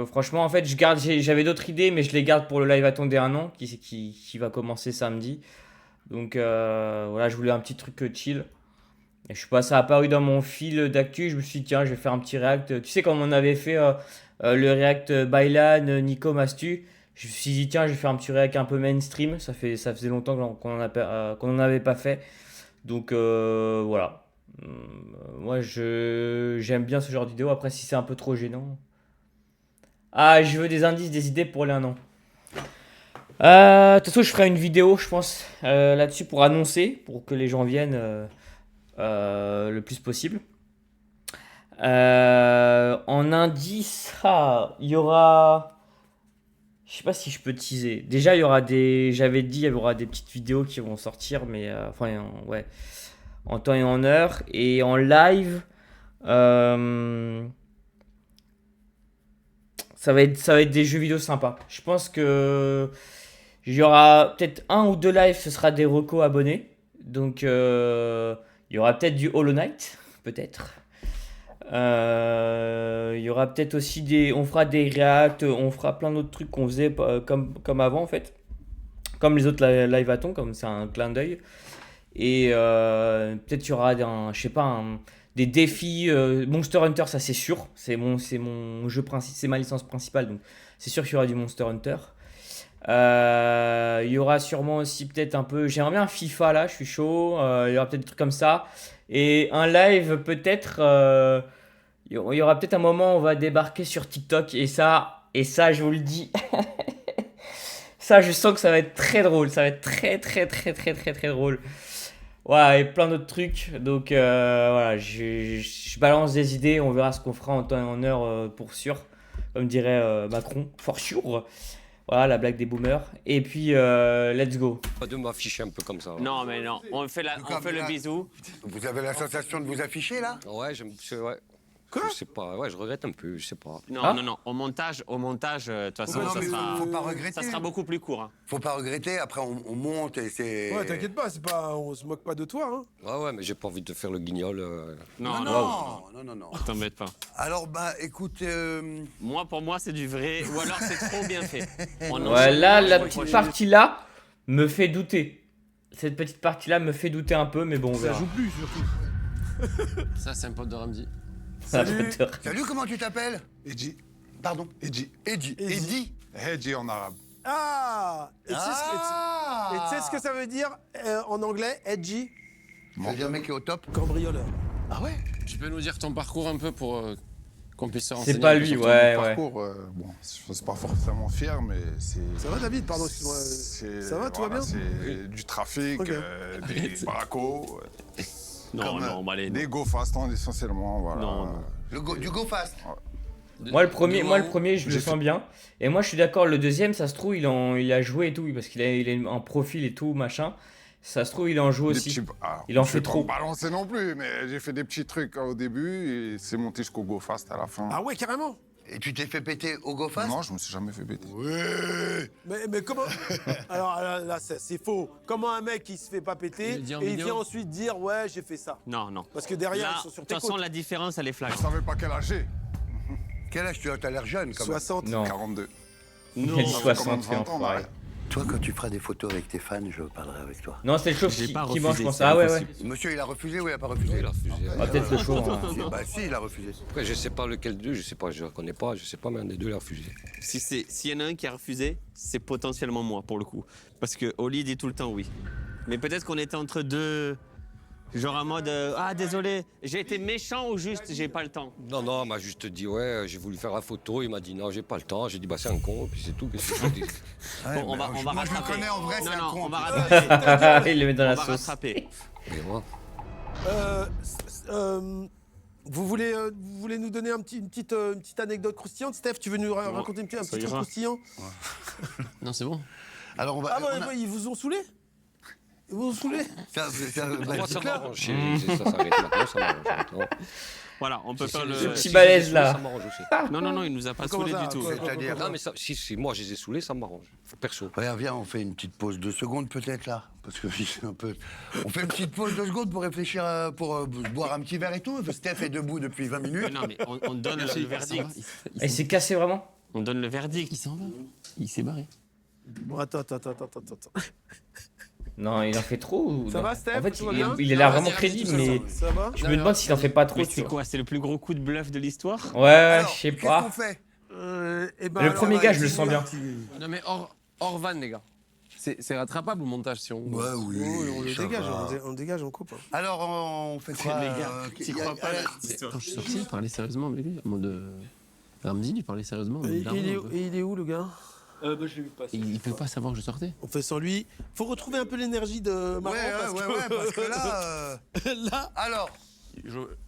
Franchement, en fait, j'avais d'autres idées, mais je les garde pour le live attendez un an qui va commencer samedi. Donc voilà, je voulais un petit truc chill. Et je suis pas, ça a apparu dans mon fil d'actu. Je me suis dit, tiens, je vais faire un petit react. Tu sais, comme on avait fait le react Bailan, Nico Mastu, je me suis dit, tiens, je vais faire un petit react un peu mainstream. Ça faisait longtemps qu'on en avait pas fait. Donc voilà. Moi, j'aime bien ce genre de vidéo. Après, si c'est un peu trop gênant. Ah, je veux des indices, des idées pour les 1 an. De toute façon, je ferai une vidéo, je pense, là-dessus pour annoncer, pour que les gens viennent le plus possible. En indice, il y aura... Je sais pas si je peux teaser. Déjà, il y aura des... J'avais dit, il y aura des petites vidéos qui vont sortir, mais... ouais. En temps et en heure. Et en live... Ça va être des jeux vidéo sympas. Je pense que il y aura peut-être 1 ou 2 lives, ce sera des recos abonnés. Donc il y aura peut-être du Hollow Knight, peut-être. Il y aura peut-être aussi on fera des reacts, on fera plein d'autres trucs qu'on faisait comme avant en fait. Comme les autres live à ton, comme c'est un clin d'œil. Et peut-être il y aura je sais pas, des défis. Monster Hunter, ça c'est sûr. C'est mon jeu principal, c'est ma licence principale. Donc c'est sûr qu'il y aura du Monster Hunter. Il y aura sûrement aussi peut-être un peu. J'aimerais bien FIFA là, je suis chaud. Il y aura peut-être des trucs comme ça. Et un live peut-être. Il y aura peut-être un moment où on va débarquer sur TikTok. Et ça, je vous le dis. Ça, je sens que ça va être très drôle. Ça va être très, très, très, très, très, très drôle. Ouais, et plein d'autres trucs. Donc voilà, je balance des idées. On verra ce qu'on fera en temps et en heure pour sûr. Comme dirait Macron, for sure. Voilà, la blague des boomers. Et puis, let's go. Pas de m'afficher un peu comme ça. Non, mais non, on fait le bisou. Vous avez la sensation de vous afficher là? Ouais, ouais. Quoi? Je sais pas, ouais, je regrette un peu, je sais pas. Non, non, non, au montage, de toute façon, Non, ça mais sera, faut pas regretter. ça sera beaucoup plus court. Hein. Faut pas regretter, après on monte et c'est... Ouais, t'inquiète pas, on se moque pas de toi. Hein. Ouais, mais j'ai pas envie de faire le guignol. Non, Non. t'embête pas. Alors, bah, écoute... Pour moi, c'est du vrai, ou alors c'est trop bien fait. Ouais, là, la petite partie-là me fait douter. Cette petite partie-là me fait douter un peu, mais bon, on Ça verra. joue plus surtout. Ça, c'est un pote de Ramdi. Salut, comment tu t'appelles? Edji. Pardon? Edji. Eddy. Hedji en arabe. Ah, et tu sais ce que ça veut dire en anglais, edgy? Ça veut dire mec qui est au top? Cambrioleur. Ah ouais? Tu peux nous dire ton parcours un peu pour qu'on puisse se renseigner? C'est pas un peu lui, sur ton ouais. Parcours, bon, je suis pas forcément fier, mais c'est... Ça va David, pardon, excuse-moi. Ça va, tout va bien? C'est du trafic, Ok. des bracos, Non, allez. des go fast essentiellement, voilà. Non. Du go fast. Moi le premier, je le sens bien. Et moi je suis d'accord, le deuxième, ça se trouve, il a joué et tout, parce qu'il a un profil et tout, machin. Ça se trouve, il en joue aussi. Il en fait trop. Je vais pas me balancer non plus, mais j'ai fait des petits trucs au début et c'est monté jusqu'au go fast à la fin. Ah ouais, carrément. Et tu t'es fait péter au go fast? Non, je me suis jamais fait bêter. Ouais. Mais comment... Alors là, c'est faux. Comment un mec qui se fait pas péter et il vient ensuite dire ouais, j'ai fait ça? Non. Parce que derrière, Là, ils sont sur de tes toute façon, côtes. la différence, elle est Je flagrante. savais pas quel âge j'ai. Quel âge tu as? T'as l'air jeune quand même. 60. Non, 42. il a dit ça fait 60, combien de c'est temps, enfoiré. ouais. Toi, quand tu feras des photos avec tes fans, je parlerai avec toi. Non, c'est le chauve J'ai qui pas mange, refusé, je pense. c'est Ah ouais. impossible. Monsieur, il a refusé ou il a pas refusé? Il a refusé. Ah, peut-être le chauve. Hein. Bah si, il a refusé. Après, je sais pas lequel d'eux, je sais pas, je le connais pas, je sais pas, mais un des deux l'a refusé. S'il y en a un qui a refusé, c'est potentiellement moi, pour le coup. Parce que Oli dit tout le temps oui. Mais peut-être qu'on était entre deux Genre en mode ah désolé, j'ai été méchant ou juste j'ai pas le temps. Non, non, il m'a juste dit, ouais, j'ai voulu faire la photo. Il m'a dit, non, j'ai pas le temps. J'ai dit, bah, c'est un con, puis c'est tout. Qu'est-ce que je dis Ouais, Bon, on va moi, je le rattraper. connais en vrai, c'est un Non, con. on va en rattraper. Il le met dans On la va sauce. rattraper. Et moi, Vous voulez nous donner une petite anecdote croustillante? Steph, tu veux nous raconter un petit truc ira. croustillant? Non, c'est bon. Alors, on va. Ah bah, on a- ils vous ont saoulé? Ils vous ont saoulé? moi, ça m'arrange. Ça s'arrête maintenant, ça m'arrange maintenant. Voilà, on peut faire le. Le petit balèze, là. Ça m'arrange aussi. Non, non, non, il nous a pas Comment saoulé ça, du tout. quoi, C'est-à-dire. Non, mais ça, si moi je les ai saoulés, ça m'arrange. Perso. Regarde, viens, on fait une petite pause 2 secondes peut-être là. Parce que c'est un peu. On fait une petite pause 2 secondes pour réfléchir, pour boire un petit verre et tout. Steph est debout depuis 20 minutes. Non, mais on donne le verdict. Il s'est cassé vraiment? On donne le verdict. Il s'en va. Il s'est barré. Bon, attends. Non, il en fait trop ou Ça non? va, Steph? En fait, Tout va bien il a l'air vraiment crédible, mais Ça va? je me demande s'il en fait pas trop. Mais tu c'est vois. quoi? C'est le plus gros coup de bluff de l'histoire? Ouais, Alors, je sais qu'est-ce pas. qu'on fait? Eh ben, Le alors, premier bah, gars, je le dis-moi, sens bien. Non mais hors van les gars. C'est rattrapable au montage si on... Ouais, oui. on le ça dégage, va. on dégage, on coupe. Alors, on fait quoi? Les gars, t'y crois pas là? histoire. Quand je suis sorti, il parlait sérieusement avec lui. En mode. Ramzi, il parlait sérieusement. Et il est où, le gars? Bah, je l'ai vu passer. Il peut pas savoir que je sortais. On fait sans lui. Faut retrouver un peu l'énergie de Marrant. Parce que là. Là. Alors,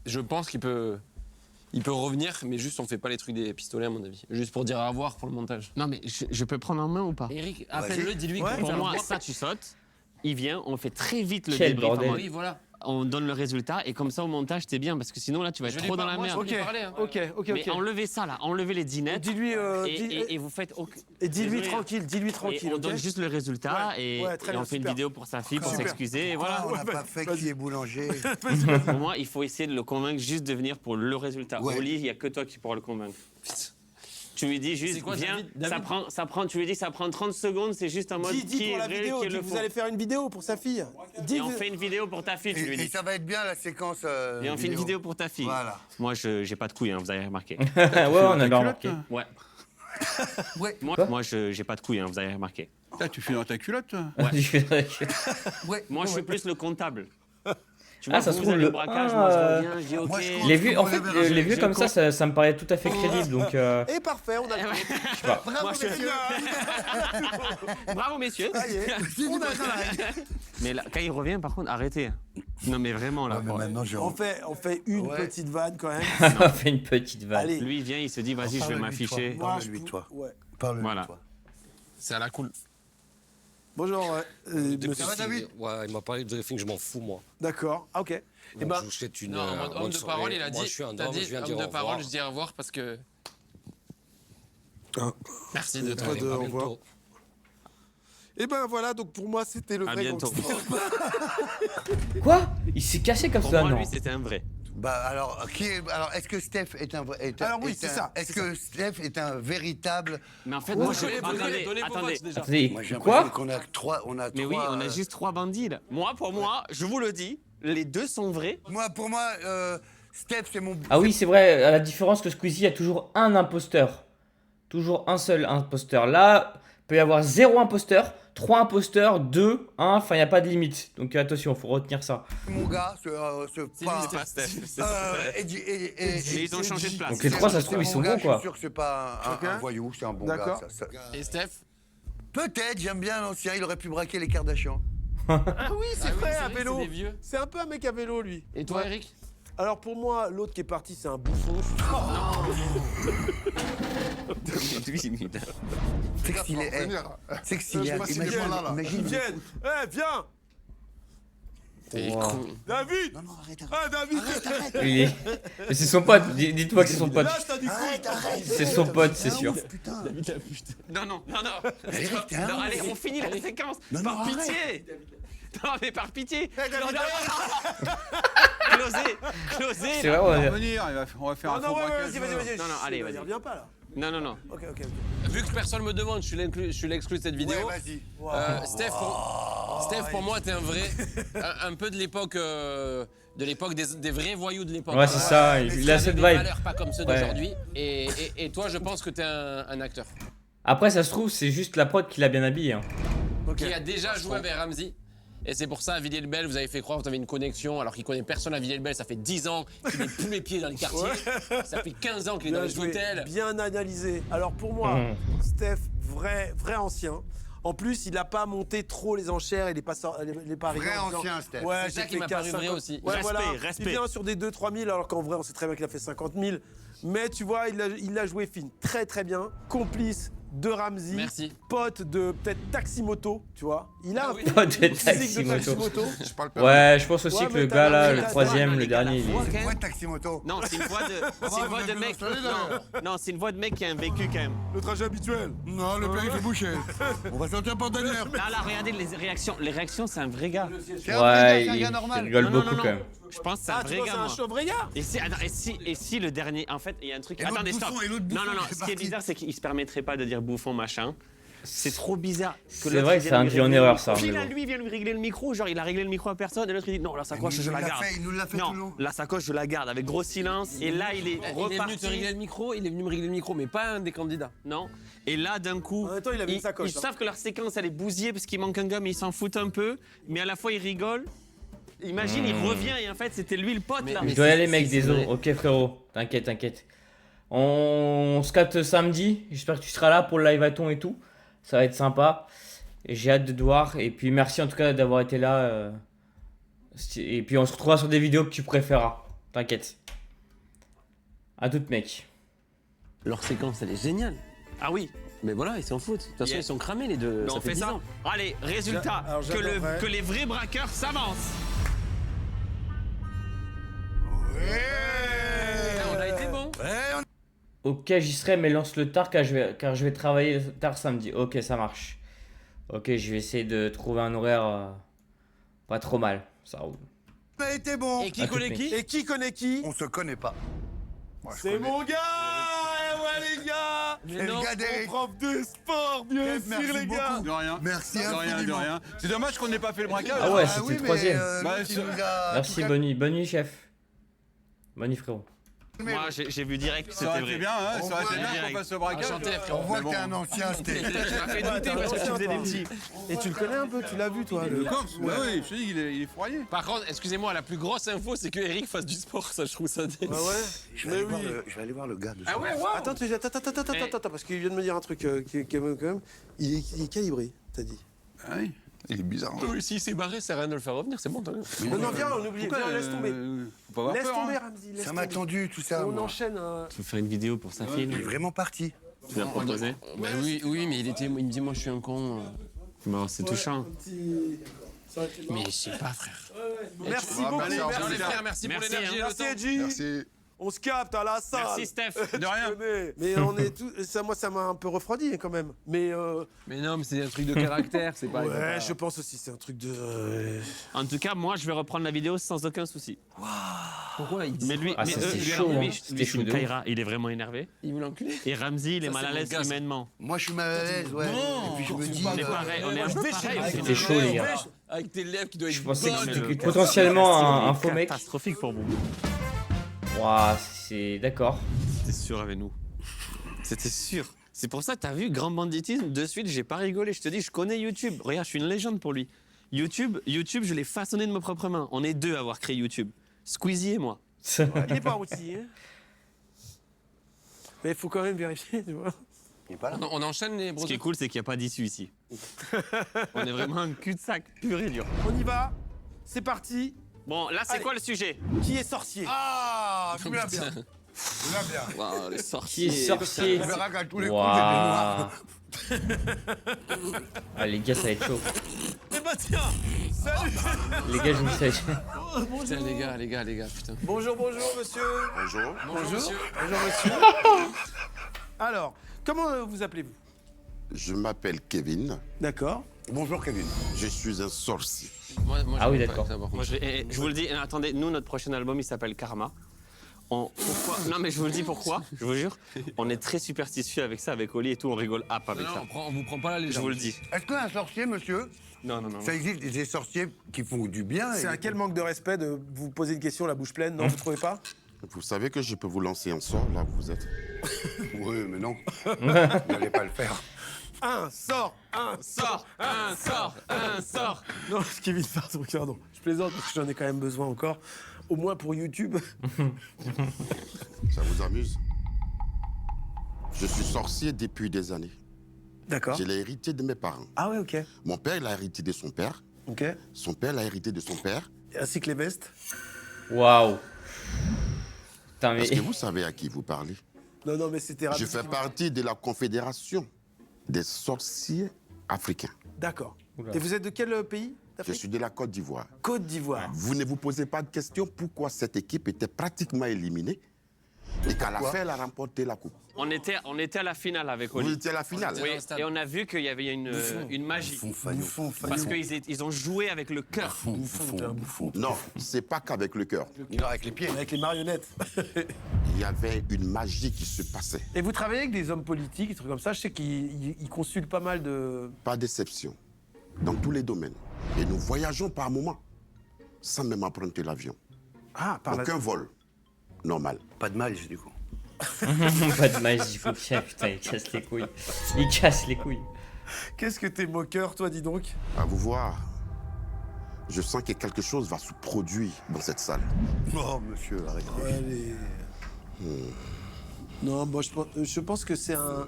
Je pense qu'il peut revenir, mais juste on fait pas les trucs des pistolets à mon avis. Juste pour dire au revoir pour le montage. Non, mais je peux prendre en main ou pas? Eric, appelle-le, dis-lui qu'on Pour fait moi, un- ça, tu sautes. Il vient, on fait très vite le Quel débrief. bordel. Oui, voilà. On donne le résultat et comme ça, au montage, t'es bien parce que sinon, là, tu vas être trop dans la merde. Ok, Mais enlevez ça, là. Enlevez les dinettes. Dis-lui, Et vous faites. et dis-lui Désolé. tranquille, Et on ok? donne juste le résultat Ouais, et, ouais, très et on bien, fait une super. vidéo pour sa fille pour Super. s'excuser. Et voilà. on n'a pas fait qui est boulanger. Pour moi, il faut essayer de le convaincre juste de venir pour le résultat. Ouais. Oli, il n'y a que toi qui pourras le convaincre. Tu lui dis juste, C'est quoi, viens, David ça prend, tu lui dis, ça prend 30 secondes, c'est juste un mode Dis qui pour est la vrai, vidéo, qui est le vous faux. allez faire une vidéo pour sa fille. Et on fait une vidéo pour ta fille, tu lui Et dis. ça va être bien la séquence. Et on fait une vidéo pour ta fille. Voilà. Moi, j'ai pas de couilles, hein, vous avez remarqué. Ouais, on a bien remarqué. Ouais. Ouais. Moi, j'ai pas de couilles, hein, vous avez remarqué. Là, tu fais dans ta culotte, toi? Ouais. Moi, je suis plus le comptable. Tu Ah, ça se vous trouve, allez le- au braquage, Ah, moi, je reviens, je dis OK. Moi, je crois- Les vues, en fait, les vues comme ça me paraît tout à fait crédible. Donc, Et parfait, on a le je sais pas. Moi, Bravo, messieurs. On a Mais là, quand il revient, par contre, arrêtez. Non, mais vraiment, là. mais maintenant, On fait une Ouais. petite vanne quand même. On fait une petite vanne. Allez. Lui, il vient, il se dit, vas-y, je vais m'afficher. Parle-lui, toi. Ouais. Parle-lui, Voilà. toi. C'est à la cool. Bonjour, monsieur. Ça va, David? Ouais, il m'a parlé de briefing, je m'en fous, moi. D'accord, ok. Donc, ben- je vous souhaite une Non, en mode bonne homme de soirée. parole, il a Moi, dit. je suis un T'as homme, dit je viens homme dire de au revoir. parole, je dis au revoir parce que. Ah. Merci de Toi toi. de- À au revoir. bientôt. Et ben voilà, donc pour moi, c'était le À vrai bientôt. gangster. Quoi? Il s'est caché comme Pour ça, moi, non? lui, c'était un vrai. Bah alors, est-ce que Steph est un vrai. Alors oui, c'est ça, Est-ce c'est que Steph est un véritable. Mais en fait, moi, je. Donnez vos Attendez. votes déjà. Attendez, Moi, j'ai quoi? l'impression qu'on a trois. Mais oui, on a juste 3 bandits, là. Moi, pour moi, je vous le dis, les deux sont vrais. Pour moi, Steph, c'est mon. Ah oui, c'est vrai, à la différence que Squeezie, il y a toujours un imposteur. Toujours un seul imposteur. Là, il peut y avoir 0 imposteur, 3 imposteurs, 2, 1, enfin, il n'y a pas de limite. Donc attention, il faut retenir ça. Mon gars, C'est lui, c'est pas Steph. Mais ils ont changé de place. Donc les 3, ça se trouve, ils sont bons, Je quoi. suis sûr que c'est pas un voyou, c'est un bon D'accord. gars. Et Steph? Peut-être, j'aime bien l'ancien, il aurait pu braquer les Kardashians. Ah oui, c'est Ah oui, vrai, c'est à vrai, vélo. c'est des vieux. C'est un peu un mec à vélo, lui. Et toi, Eric? Alors pour moi, l'autre qui est parti, c'est un bouffon. C'est que s'il est. C'est que s'il est. Imagine. Vienne. Eh, viens. T'es Wow. con. David. Non, arrête, Ah, David. Il est- Mais c'est son pote, dites-moi que c'est son pote. Là, t'as dit quoi? arrête. C'est son pote, c'est sûr. Putain. Non. Eric, t'es un Non, ouf. allez, on finit la séquence. Non, Par non, arrête. pitié. Non, mais par pitié. David, Closez. C'est vrai, On va ouais. revenir, on va faire un faux braquage. Vas-y. Non, allez, vas-y. Reviens pas, là. Non. Ok. Vu que personne me demande, je suis l'exclu de cette vidéo. Ouais, vas-y. Steph, pour moi, t'es un vrai. Un peu de l'époque. Des vrais voyous de l'époque. Ouais, c'est ça, il a cette Des vibe. valeurs pas comme ceux Ouais. d'aujourd'hui. Et toi, je pense que t'es un acteur. Après, ça se trouve, c'est juste la prod qui l'a bien habillé. Hein. Qui a déjà joué avec Ramzi. Et c'est pour ça, à Villiers-le-Bel, vous avez fait croire que vous avez une connexion, alors qu'il connaît personne à Villiers-le-Bel. Ça fait 10 ans qu'il met plus les pieds dans les quartiers. Ça fait 15 ans qu'il est dans les hôtels. Bien analysé. Alors pour moi, Steph, vrai ancien. En plus, il n'a pas monté trop les enchères, il n'est pas arrivé. Vrai ancien, Steph. Ouais, C'est ça j'ai qui fait m'a qu'à paru vrai 50. aussi. Ouais, Respect, voilà. respect. Il vient sur des 2-3 000, alors qu'en vrai, on sait très bien qu'il a fait 50 000. Mais tu vois, il a joué fine. Très, très bien. Complice de Ramzy. Merci. Pote de peut-être Taximoto, tu vois. Il a un Pote de physique de Taximoto. Je parle pas. Ouais, je pense aussi Ouais, que mais le t'as gars la là, voix, le t'as- troisième, t'as- le dernier, il C'est est... quoi Taximoto? Non, c'est une voix de mec. Non, c'est une voix de mec qui a un vécu quand même. Le trajet habituel. Non, le père il fait boucher. On va sortir par dernière. Là, regardez les réactions. Les réactions, c'est un vrai gars. C'est un vrai Ouais, gars, c'est un il gars normal. rigole Non, beaucoup non, quand non. même. Je pense que c'est un Ah, tu vrai vois, gars, c'est un moi. show vrai gars. Et si le dernier, en fait, il y a un truc. Et l'autre Attendez, stop. bouffon, et l'autre Non, bouffon, non, non. c'est Ce qui est parti. bizarre, c'est qu'il se permettrait pas de dire bouffon, machin. C'est trop bizarre. C'est vrai que c'est induit en erreur, ça. Puis mais là, bon. lui, il vient lui régler le micro. Genre, il a réglé le micro à personne. Et l'autre, il dit non, la sacoche, je la garde. Il nous l'a fait tout le long. Non, la sacoche, je la garde avec gros silence. Et là, il est Il est venu te reparti. régler le micro, il est venu me régler le micro, mais pas un des candidats. Non. Et là, d'un coup, En même temps, il avait une sacoche, ils hein. savent que leur séquence, elle est bousillée parce qu'il manque un gars, mais ils s'en foutent un peu. Mais à la fois, ils rigolent. Imagine, il revient et en fait, c'était lui le pote là. Je dois y aller, mec, désolé. Ok, frérot, t'inquiète. On se capte samedi. J'espère que tu seras là pour le live à ton et tout. Ça va être sympa. Et j'ai hâte de te voir. Et puis merci en tout cas d'avoir été là. Et puis on se retrouvera sur des vidéos que tu préféreras. T'inquiète. À toutes, mec. Leur séquence, elle est géniale. Ah oui. Mais voilà, ils s'en foutent. De toute façon, Yeah. ils sont cramés, les deux. Mais on fait 10 ça. ans. Allez, résultat, Alors, j'adorerais. que les vrais braqueurs s'avancent. On a été bon. Ok, j'y serai, mais lance le tard car je vais travailler tard samedi. Ok, ça marche. Ok, je vais essayer de trouver un horaire pas trop mal. Ça roule. On a été bon. Et qui À toutes, connaît mec. qui? Et qui connaît qui? On se connaît pas. Moi, je C'est connais. mon gars. Eh ouais, les gars. C'est le gars d'Eric. Mon prof de sport, bien Kev, sûr, merci les gars. beaucoup. De rien. Merci De rien, de infiniment. rien. C'est dommage qu'on n'ait pas fait le braquage. Ah ouais, Ah c'était oui, le troisième. mais, Bah, l'autre, il ce- nous a- Merci, bonne nuit. Bonne nuit, chef. Bonne nuit, frérot. Moi, j'ai vu direct que Ça c'était aurait été vrai. bien, hein, On ça aurait été voit bien direct. qu'on fasse le braquage. Enchanté, On frérot. voit Mais que t'es bon. un ancien, Steph. Tu m'as fait douter parce que tu faisais des petits. Et tu le connais un peu, tu l'as vu, toi. Le Corse, bah oui, je te dis, il est fourrier. Par contre, excusez-moi, la plus grosse info, c'est que Eric fasse du sport. Ça, je trouve ça dé- Ah ouais. Je vais aller voir le gars de Ah ouais, wow. Attends, parce qu'il vient de me dire un truc qui est quand même. Il est calibré, t'as dit. Ah oui. Il est bizarre. hein. Oui, s'il s'est barré, c'est rien de le faire revenir, c'est bon, t'as vu. Non, viens, on oublie. Pourquoi, Viens, laisse tomber. Faut pas avoir Laisse peur, tomber, hein. Ramzy. laisse Ça m'a tomber. tendu, tout ça. On moi. enchaîne. Tu veux faire une vidéo pour sa fille Il est vraiment parti. Tu l'as proposé. Bah oui, mais il me dit, moi, je suis un con. Bon, c'est touchant. Mais je sais pas, frère. Merci Bah, beaucoup. merci, Merci, Les frères, merci pour Merci, l'énergie et Merci, le temps. Edgy. Merci. On se capte à la salle. Merci, Steph. De rien. Mais on est tous. Ça, moi, ça m'a un peu refroidi quand même. Mais Mais non, mais c'est un truc de caractère, c'est pas. ouais, je pense aussi, c'est un truc de. En tout cas, moi, je vais reprendre la vidéo sans aucun souci. Pourquoi il dit Mais lui, Ah, ça, c'est lui, chaud, hein. lui, C'était lui, chaud de Kaira, il est vraiment énervé. Il veut l'enculer. Et Ramzy, il est Ça, mal à c'est l'aise mon gars, ça. humainement. Moi, je suis mal à l'aise, ouais. Et puis je me dis. On est pareil, on est un peu pareil. C'était chaud, les gars. Avec tes lèvres qui doivent être Je pensais que bonnes. c'était potentiellement un faux mec. Catastrophique pour vous. Ouah, c'est d'accord. C'était sûr avec nous. C'était sûr. C'est pour ça que t'as vu Grand Banditisme, de suite, j'ai pas rigolé. Je te dis, je connais YouTube. Regarde, je suis une légende pour lui. YouTube, je l'ai façonné de mes propres mains. On est deux à avoir créé YouTube. Squeezie et moi. Il est pas outil. Hein. Mais il faut quand même vérifier, tu vois. Il est pas là. On enchaîne les Ce qui bros. est cool, c'est qu'il n'y a pas d'issue ici. On est vraiment un cul-de-sac pur et dur. On y va. C'est parti. Bon, là, c'est Allez. quoi le sujet? Qui est sorcier? Ah, tu l'as bien. Tu l'as bien. Waouh, les Qui sorciers. est sorcier? Tu verras qu'à tous les coups, c'est des noirs. Waouh. Ah, les gars, ça va être chaud. Eh bah tiens. Salut. Les gars, je me suis Putain, les gars, putain. Bonjour, monsieur. Bonjour. Bonjour, monsieur. Bonjour, monsieur. Alors, comment vous appelez-vous? Je m'appelle Kevin. D'accord. Bonjour, Kevin. Je suis un sorcier. Moi, Ah oui, je sais d'accord. pas, ça, par Moi, contre. je vous le dis, attendez, nous, notre prochain album, il s'appelle Karma. Pourquoi? Non, mais je vous le dis pourquoi, je vous jure. On est très superstitieux avec ça, avec Oli et tout, on rigole avec Non, ça. on vous prend pas la légende. Je vous le dis. Est-ce qu'un sorcier, monsieur, Non, non, non. ça existe des sorciers qui font du bien? C'est un quel manque de respect de vous poser une question la bouche pleine, non, vous trouvez pas? Vous savez que je peux vous lancer un sort là où vous êtes. Oui, mais non. Vous n'allez pas le faire. Un, sort. Non, Kevin, pardon. Je plaisante parce que j'en ai quand même besoin encore. Au moins pour YouTube. Ça vous amuse? Je suis sorcier depuis des années. D'accord. Je l'ai hérité de mes parents. Ah ouais, ok. Mon père, il a hérité de son père. Ok. Son père l'a hérité de son père. Ainsi que les vestes. Waouh. Putain, mais... Est-ce que vous savez à qui vous parlez? Non, mais c'était rapide. Je fais partie de la Confédération des sorciers africains. D'accord. Oula. Et vous êtes de quel pays Je d'Afrique? suis de la Côte d'Ivoire. Côte d'Ivoire. Vous ne vous posez pas de question pourquoi cette équipe était pratiquement éliminée et qu'à la fin, elle a remporté la coupe. On était à la finale avec Vous Oli. étiez à la finale. Oui, et on a vu qu'il y avait une magie. Parce qu'ils ont joué avec le cœur. Non, c'est pas qu'avec le cœur. Non, avec les pieds. Avec les marionnettes. Il y avait une magie qui se passait. Et vous travaillez avec des hommes politiques, des trucs comme ça. Je sais qu'ils consultent pas mal de... Pas d'exception. Dans tous les domaines. Et nous voyageons par moments, sans même emprunter l'avion. Ah, par Aucun vol. Normal. Pas de mal, du coup. Pas de magie, faut qu'il putain, il casse les couilles. Il casse les couilles. Qu'est-ce que t'es moqueur, toi, dis donc? À vous voir. Je sens que quelque chose va se produire dans cette salle. Oh, monsieur, arrêtez. Allez. Non, moi, je pense que c'est un...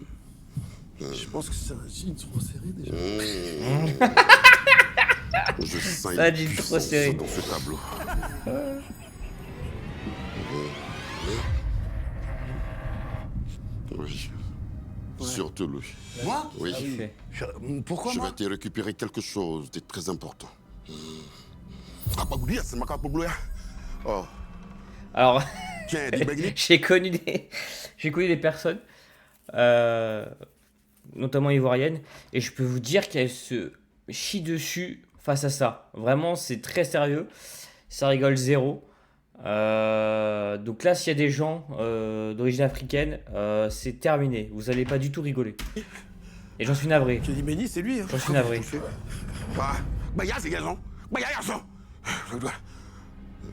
Je pense que c'est un jean trop serré, déjà. Je sens Ça une dit trop puissance serré. dans ce tableau. Oui. Surtout lui. Moi? Oui. Pourquoi Je moi? vais te récupérer quelque chose de très important. Ah, pas oublier, c'est ma carte pour Gloria. Oh. Alors, Tiens, dis Begli. j'ai connu des personnes, notamment ivoiriennes, et je peux vous dire qu'elles se chient dessus face à ça. Vraiment, c'est très sérieux. Ça rigole zéro. Donc là, s'il y a des gens d'origine africaine, c'est terminé. Vous allez pas du tout rigoler. Et j'en suis navré. Kelly Benny, c'est lui. Hein. J'en suis navré. Bah, y'a ces garçons. Bah, y'a garçon.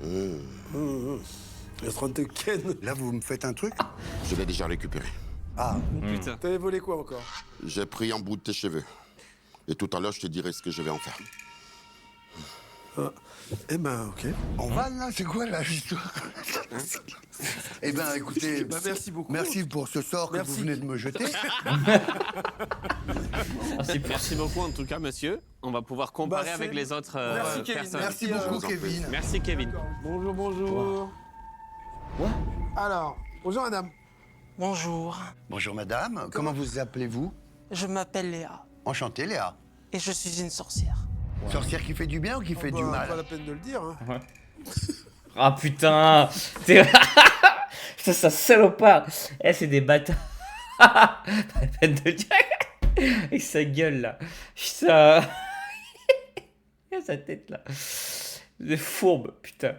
Il est en train de te ken. Là, vous me faites un truc? Je l'ai déjà récupéré. Ah, Putain. T'avais volé quoi encore? J'ai pris un bout de tes cheveux. Et tout à l'heure, je te dirai ce que je vais en faire. Eh ben, ok. on va là, c'est quoi là l'histoire? Eh ben, écoutez, Bah, merci beaucoup. merci pour ce sort que Merci. vous venez de me jeter. Merci beaucoup en tout cas, monsieur. On va pouvoir comparer Bah, c'est- avec les autres Merci, Kevin. personnes. Merci beaucoup, Kevin. Merci Kevin. Bonjour, bonjour. Alors, bonjour madame. Bonjour, Bonjour madame, comment vous appelez-vous? je m'appelle Léa Enchanté, Léa. et je suis une sorcière. Sorcière qui fait du bien ou qui fait du Pas mal? la peine de le dire. Hein. Ouais. Ah putain. Putain, ça salopard. Eh, c'est des bâtards. Pas la peine de le dire. Avec sa gueule là. Putain. Il a sa tête là. Des fourbes, putain.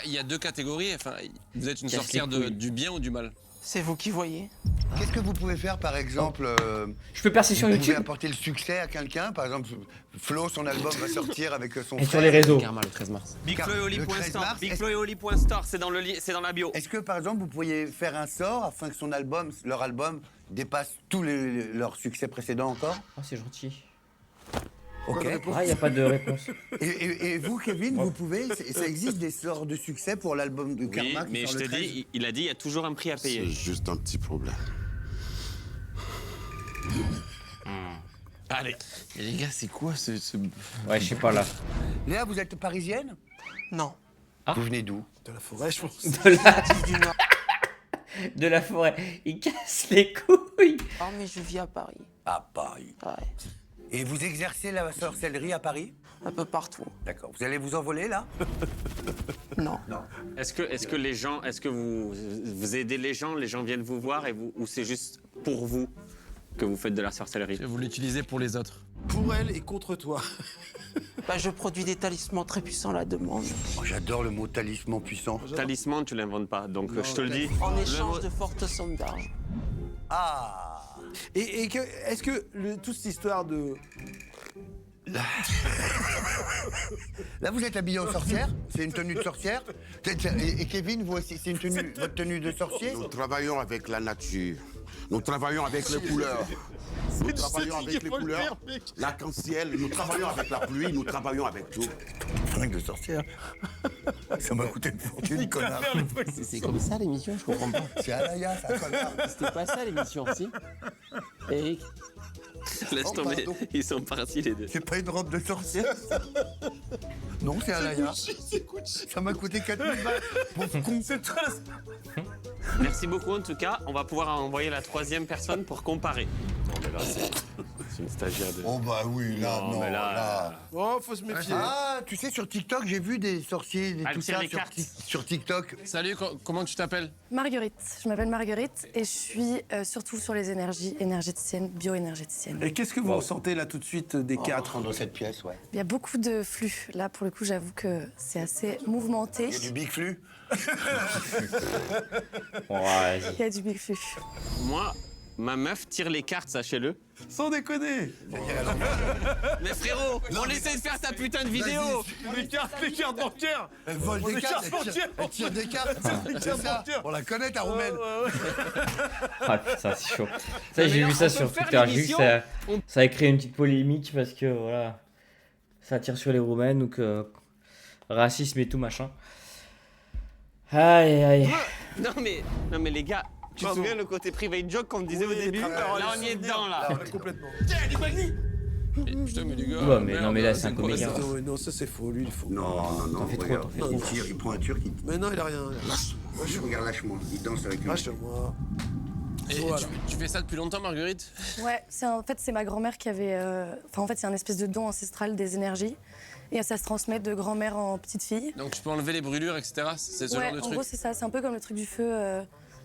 Il y a deux catégories. Enfin, vous êtes une Casse sorcière les couilles. du bien ou du mal? C'est vous qui voyez. Qu'est-ce que vous pouvez faire, par exemple Je peux percer sur vous pouvez YouTube apporter le succès à quelqu'un. Par exemple, Flo, son album va sortir avec son et frère. sur les réseaux. Karma le 13 mars. Le 13 BigFloYoli.store. mars, BigFloYoli.store, c'est dans la bio. Est-ce que, par exemple, vous pourriez faire un sort afin que son album, leur album, dépasse tous leurs succès précédents encore? Oh, c'est gentil. Ok. Ah, il n'y a pas de réponse. Et vous, Kevin, vous pouvez, ça existe des sorts de succès pour l'album de Oui, Karma qui mais sort je le te 13? dis, il a dit, il y a toujours un prix à C'est payer. juste un petit problème. Allez. Et les gars, c'est quoi ce... Ouais, je sais pas là. Léa, vous êtes parisienne? Non. Vous venez d'où? De la forêt, je pense. De la forêt. Il casse les couilles. Oh, mais je vis à Paris. À Paris. Ouais, Et vous exercez la sorcellerie à Paris? un peu partout. D'accord. Vous allez vous envoler, là? Non. Est-ce que les gens, est-ce que vous aidez les gens viennent vous voir ou c'est juste pour vous que vous faites de la sorcellerie? Vous l'utilisez pour les autres. Pour elle et contre toi. Bah, je produis des talismans très puissants à la demande. Oh, j'adore le mot talisman puissant. Talisman, tu l'inventes pas, donc je te le dis. En Le échange mot- de fortes sommes d'argent. Ah! Et est-ce que toute cette histoire de Là, vous êtes habillé en sorcière. C'est une tenue de sorcière. Et Kevin, vous aussi, c'est votre tenue de sorcier. Nous travaillons avec la nature. Nous travaillons avec les couleurs. Nous travaillons avec les couleurs. L'arc-en-ciel. Nous travaillons avec la pluie. Nous travaillons avec tout. Fringue de sorcière. Ça m'a coûté une fortune, connard. C'est comme ça l'émission, je comprends pas. C'est Alaya, ça, connard. C'était pas ça l'émission, si Eric. Laisse tomber, ils sont partis les deux. C'est pas une robe de sorcière, ça. Non, c'est Alaya. Ça m'a coûté 4000 balles. Pauvre con. C'est toi. Merci beaucoup en tout cas. On va pouvoir envoyer la troisième personne pour comparer. Non mais là c'est une stagiaire de... Oh bah oui, là, non, mais là. Oh, faut se méfier. Ah, tu sais, sur TikTok, j'ai vu des sorciers et Ah, tout tire ça les cartes. sur TikTok. Salut, comment tu t'appelles? Marguerite, je m'appelle Marguerite et je suis surtout sur les énergies énergéticiennes, bioénergéticiennes. Et qu'est-ce que vous ressentez là tout de suite des quatre Dans cette pièce, ouais. Il y a beaucoup de flux. Là, pour le coup, j'avoue que c'est assez mouvementé. Il y a du big flux. Ouais, Il y a du big flux. Moi, ma meuf tire les cartes, sachez-le. Sans déconner. Mais frérot, on essaie de faire ta putain de vidéo. Les cartes bancaires. Elle vole des cartes, elle tire des cartes. C'est ça. On la connaît, ta roumaine. Ah putain, c'est chaud. Ça, j'ai vu ça sur Twitter. J'ai vu que ça a créé une petite polémique parce que voilà, ça tire sur les Roumaines, donc racisme et tout machin. Aïe aïe. Non mais les gars, tu te souviens le côté private joke qu'on me disait au début? Là on y est dedans là. Complètement. Putain, mais les gars. Ouais, mais non, mais là c'est un comédien. Non, ça c'est faux, lui il est faux. Non, fais trop, regarde. t'en fais Il tire, il prend un turc, il... Mais non, il a rien. Regarde, lâche-moi. Il danse avec lui. Lâche-moi. Et Voilà. tu fais ça depuis longtemps, Marguerite? Ouais, en fait, c'est ma grand-mère qui avait... Enfin, en fait, c'est un espèce de don ancestral des énergies. Et ça se transmet de grand-mère en petite fille. Donc tu peux enlever les brûlures, etc. C'est ce Ouais, genre de en truc? gros, c'est ça. C'est un peu comme le truc du feu.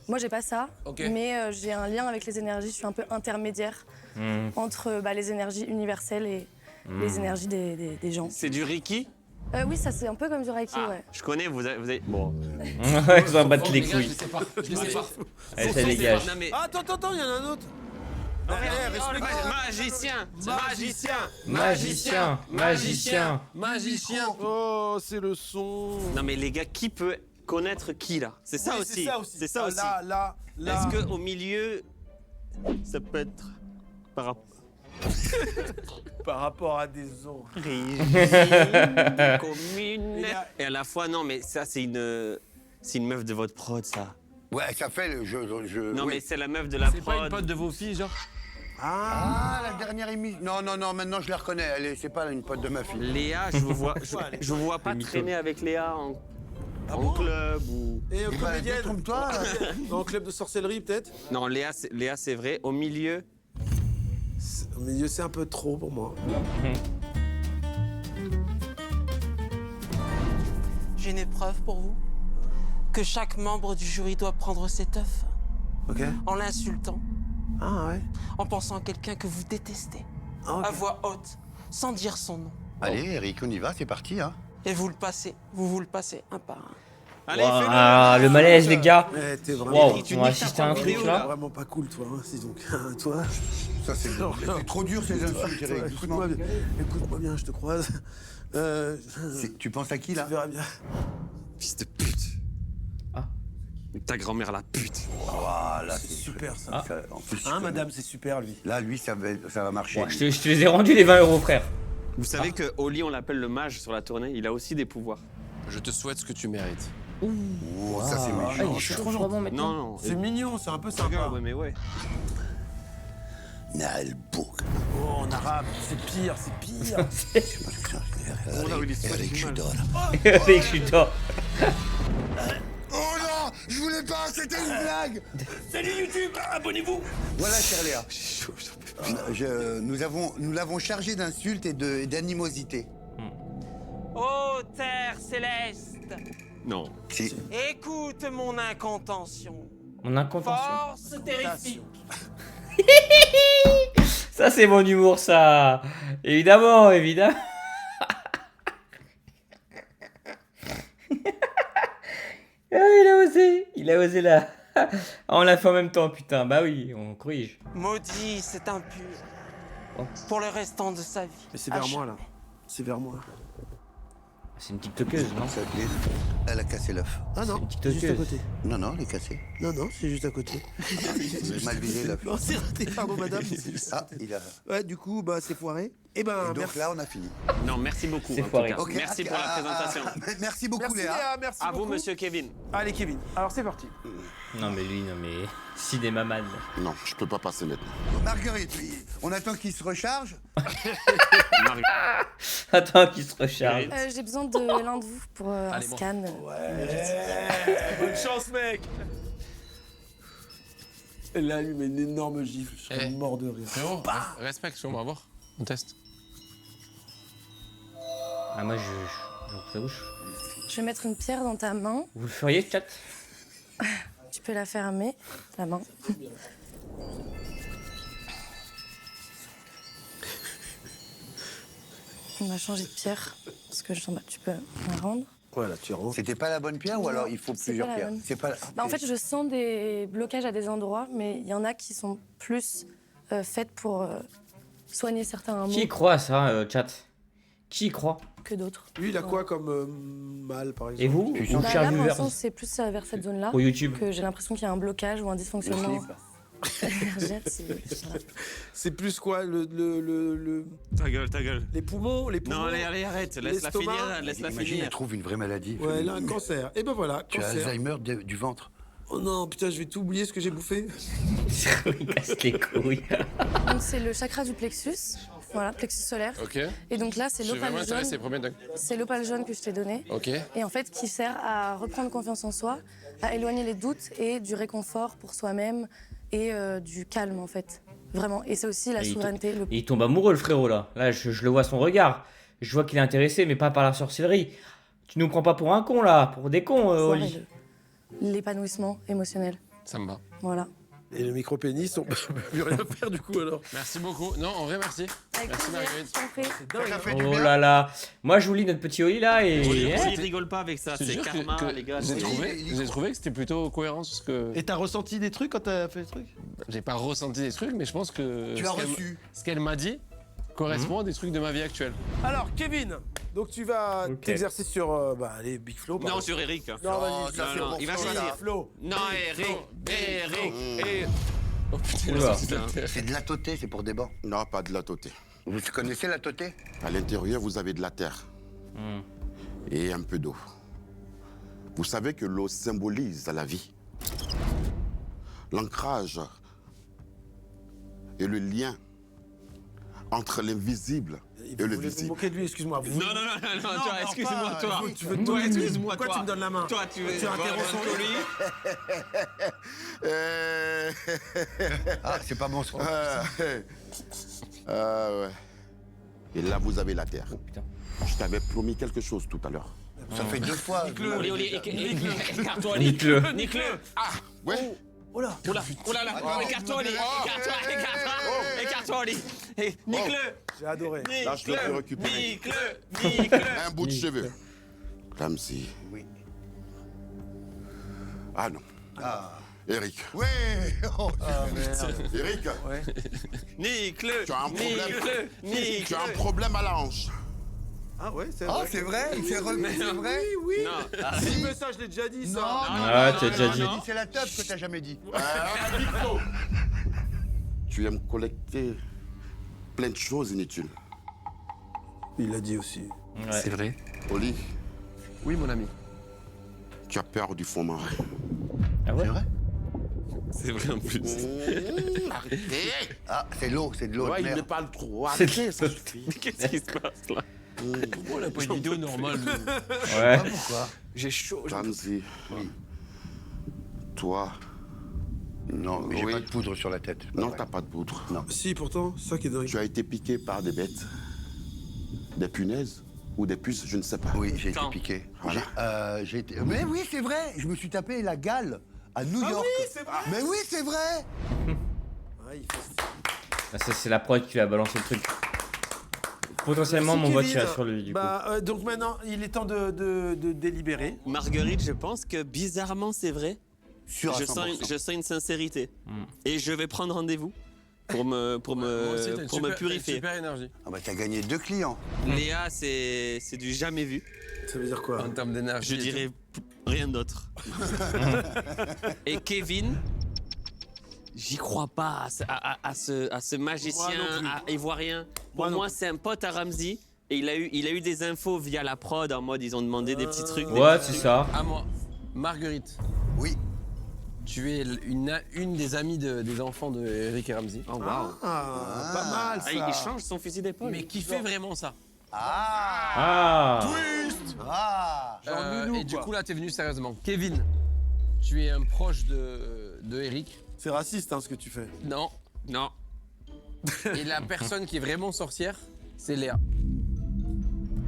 Moi, j'ai pas ça. Ok. Mais j'ai un lien avec les énergies. Je suis un peu intermédiaire entre les énergies universelles et les énergies des gens. C'est du Reiki? Oui, ça, c'est un peu comme du Reiki, ouais. Je connais, vous avez... Bon. Ils vont battre les Les gars, couilles. je sais pas. Je sais pas. Allez, ça dégage. Non, mais... Attends, il y en a un autre. Magicien. Oh, c'est le son. Non mais les gars, qui peut connaître qui là? C'est ça Oui, aussi. C'est ça Ah, aussi. Là. Est-ce que au milieu, ça peut être par rapport à des origines communes et à la fois non mais ça c'est une meuf de votre prod ça. Ouais, ça fait le jeu. Non oui. mais c'est la meuf de la C'est pas une prod. pote de vos filles, genre? Ah, la dernière émission. Non, maintenant je la reconnais. C'est pas une pote de ma fille. Léa, je vous vois pas traîner avec Léa en club ou. Et comédienne. Trompe-toi. Dans le club de sorcellerie, peut-être. Non, Léa, c'est vrai. Au milieu. Au milieu, c'est un peu trop pour moi. J'ai une épreuve pour vous. Que chaque membre du jury doit prendre cet œuf. Ok. En l'insultant. Ah ouais. En pensant à quelqu'un que vous détestez. Ah, ok. À voix haute. Sans dire son nom. Allez, Eric, on y va, c'est parti. Hein. Et vous le passez un par un. Allez, Wow, fais-le. ah, le malaise, les gars. Ouais, t'es vraiment. Wow, on va assister à un truc T'es là. vraiment pas cool, toi. Hein, si donc. Toi. Ça, c'est trop dur, ces insultes, Eric. Doucement. Écoute-moi bien, je te croise. Tu penses à qui, là? Tu verras bien. Fils de pute. Ah. Ta grand-mère la pute. Voilà, C'est super ça. Ah. En plus, Hein, madame, c'est super lui. là, lui, ça va marcher. Ouais, je te les ai rendus les 20 euros, frère. Vous savez que Oli, on l'appelle le mage sur la tournée. Il a aussi des pouvoirs. Je te souhaite ce que tu mérites. Ouh, ça, c'est Ah, méchant. il est trop vraiment maintenant. Non. C'est mignon, c'est un peu Regarde, sympa. ouais, mais ouais. Nalbouk. Oh, en arabe, c'est pire, c'est pire. Eric, je dors. Avec je suis tort. Oh non, je voulais pas, c'était une blague. Salut YouTube, abonnez-vous. Voilà, chère Léa. Nous l'avons chargé d'insultes et d'animosité. Ô terre céleste, Non. Si. écoute mon incantation. Mon incontention. Force terrifique. Ça, c'est mon humour, ça. Évidemment. Ah, il a osé là. Ah, on l'a fait en même temps, putain. Bah oui, on corrige. Maudit, c'est impur. Pour le restant de sa vie. Mais c'est vers moi là. C'est vers moi. C'est une TikTokeuse, non? Elle a cassé l'œuf. Ah non, une c'est juste à TikTokeuse. côté. Non, non, elle est cassée. Non, non, c'est juste à côté. Vous avez mal visé l'œuf. Non, c'est raté, pardon madame. C'est juste à Ah, côté. il a... Ouais, du coup, bah c'est foiré. Et ben, Et donc merci. là, on a fini. Non, merci beaucoup. C'est en tout foiré. cas. Ok, Merci pour la présentation. Merci beaucoup, Merci Léa. Léa, merci À beaucoup. vous, monsieur Kevin. Allez Kevin, alors c'est parti. Non, mais lui, non, mais. Cinéma man. Non, je peux pas passer maintenant. Marguerite, on attend qu'il se recharge. Attends qu'il se recharge. J'ai besoin de l'un de vous pour un Allez, bon. scan. Bonne chance mec. Elle a eu mais une énorme gifle, je serais mort de rire. Frérot, respecte, on va voir. On teste. Ah, moi, j'ouvre sa bouche. Je vais mettre une pierre dans ta main. Vous le feriez, chat? Tu peux la fermer, la main. On va changer de pierre, parce que tu peux la rendre. Voilà, tu rentres. C'était pas la bonne pierre ou alors il faut C'est plusieurs pas la pierres? bonne. C'est pas la... Bah, en fait, je sens des blocages à des endroits, mais il y en a qui sont plus faites pour soigner certains Qui maux croit à ça, chat? Qui y croit? que d'autres. Lui, il a quoi comme mal, par exemple? Et vous? Vous Bah, cher là, pour viewers l'instant, c'est plus vers cette zone-là pour YouTube. que j'ai l'impression qu'il y a un blocage ou un dysfonctionnement. C'est plus quoi Ta gueule. Les poumons, les poumons. Non, allez, arrête. Laisse-la l'estomac. finir. Laisse-la Imagine, finir. elle trouve une vraie maladie. Ouais, elle a un cancer. Et ben voilà, Tu as cancer. Alzheimer du ventre. Oh non, putain, je vais tout oublier ce que j'ai bouffé. Il casse les couilles. Donc c'est le chakra du plexus, voilà, plexus solaire. Ok. Et donc là, c'est Je suis vraiment l'opale intéressé, jaune. premier degré. C'est l'opale jaune que je t'ai donné. Ok. Et en fait, qui sert à reprendre confiance en soi, à éloigner les doutes et du réconfort pour soi-même et du calme en fait. Vraiment. Et c'est aussi la Et souveraineté. Il tombe amoureux, le frérot, là. Là, je le vois à son regard. Je vois qu'il est intéressé, mais pas par la sorcellerie. Tu nous prends pas pour un con, là. Pour des cons, Oli. L'épanouissement émotionnel. Ça me va. Voilà. Et le micro-pénis, on peut plus rien faire du coup alors. Merci beaucoup. Non, en vrai, merci. Avec Merci, plaisir, Marguerite. je t'en prie. Oh là là. Moi, je vous lis notre petit Oli, là, et... Il rigole pas avec ça. Je te C'est jure karma, les gars. J'ai trouvé que c'était plutôt cohérent sur ce que. Et t'as ressenti des trucs quand t'as fait le truc? J'ai pas ressenti des trucs, mais je pense que. Tu as reçu. Ce qu'elle m'a dit correspond à des trucs de ma vie actuelle. Alors, Kevin, donc tu vas Ok. t'exercer sur les Big Flo. par Non, exemple. sur Eric. Non, Oh, vas-y, ça, c'est non, bon, il va Flo, choisir. là. Flo. Non, Eric. Oh putain, Oula. C'est de la totée, c'est pour des bancs. Non, pas de la totée. Vous connaissez la totée? À l'intérieur, vous avez de la terre et un peu d'eau. Vous savez que l'eau symbolise la vie. L'ancrage et le lien entre l'invisible et le Vous voulez vous visible. moquer de lui, excuse-moi. Vous- Non, toi, excuse-moi, pas, toi. tu veux- Toi, excuse-moi, Pourquoi toi. tu me donnes la main? Toi, tu veux. Tu interromps son Ah, c'est pas bon ce Ouais. Et là, vous avez la terre. Putain. Je t'avais promis quelque chose tout à l'heure. Ça fait 2 fois. Oli, écarte-toi, Oli. Nique-le. Nique-le. Ah, Ouais. Oh là. oh là là. Écarte-toi, Oli. Écarte-toi, Oli. Nique-le. J'ai adoré. Là, je le peux récupérer. Nique-le. Un bout de cheveux. Comme si. Oui. Ah non. Eric. Ouais. Oh, Eric, Nique-le. tu as un problème. Nique-le. Tu as un problème à la hanche. Ah ouais, c'est Oh, vrai. c'est vrai, il s'est remis, c'est vrai. Oui. Non. Si, mais ça, je l'ai déjà dit, ça. Non, Ah, tu as déjà dit. C'est la teuf que t'as jamais dit. Tu aimes collecter plein de choses inutiles. Il l'a dit aussi. Ouais. C'est vrai. Oli, Oui, mon ami. tu as peur du fond marin. Ah ouais? C'est vrai en plus. Arrêtez. Ah, c'est l'eau, c'est de l'eau Ouais, de il me mer. parle trop. C'est- Arrêtez, ça suffit. Qu'est-ce qui se passe là? Pourquoi on n'a pas une vidéo normale Ouais. Pourquoi? J'ai chaud. Ramzi, toi, Non, mais j'ai Oui. pas de poudre sur la tête. non, t'as pas de poudre. Non. Si, pourtant, c'est ça qui est dingue. Tu as été piqué par des bêtes, des punaises ou des puces, je ne sais pas. Oui, j'ai été Quand piqué. Voilà. J'ai été... Mais oui, c'est vrai. Je me suis tapé la gale à New Ah York. oui, c'est vrai. Mais oui, c'est vrai. Ouais, il fait... Ah, ça, c'est la prod qui va balancer le truc. Potentiellement, Merci, mon vote Kevin. ira sur lui, du coup. Donc maintenant, il est temps de délibérer. Marguerite, je pense que bizarrement, c'est vrai. Sûr à Je 100%. sens une sincérité. Mm. Et je vais prendre rendez-vous pour me purifier. Super énergie. Ah bah t'as gagné 2 clients. Léa, c'est du jamais vu. Ça veut dire quoi? En termes d'énergie. Je dirais rien d'autre. Et Kevin, j'y crois pas à ce magicien ivoirien. Pour moi, c'est un pote à Ramzy. Et il a eu des infos via la prod en mode ils ont demandé des petits trucs. Ouais, c'est ça. À moi. Marguerite. Oui. Tu es une des amies des enfants de Eric et Ramzy. Oh waouh. Pas mal ça. Il change son fusil d'épaule. Mais qui fait vraiment ça? Twist. Et du coup là t'es venu sérieusement. Kevin, tu es un proche de Eric. C'est raciste hein, ce que tu fais. Non. Non. Et la personne qui est vraiment sorcière, c'est Léa.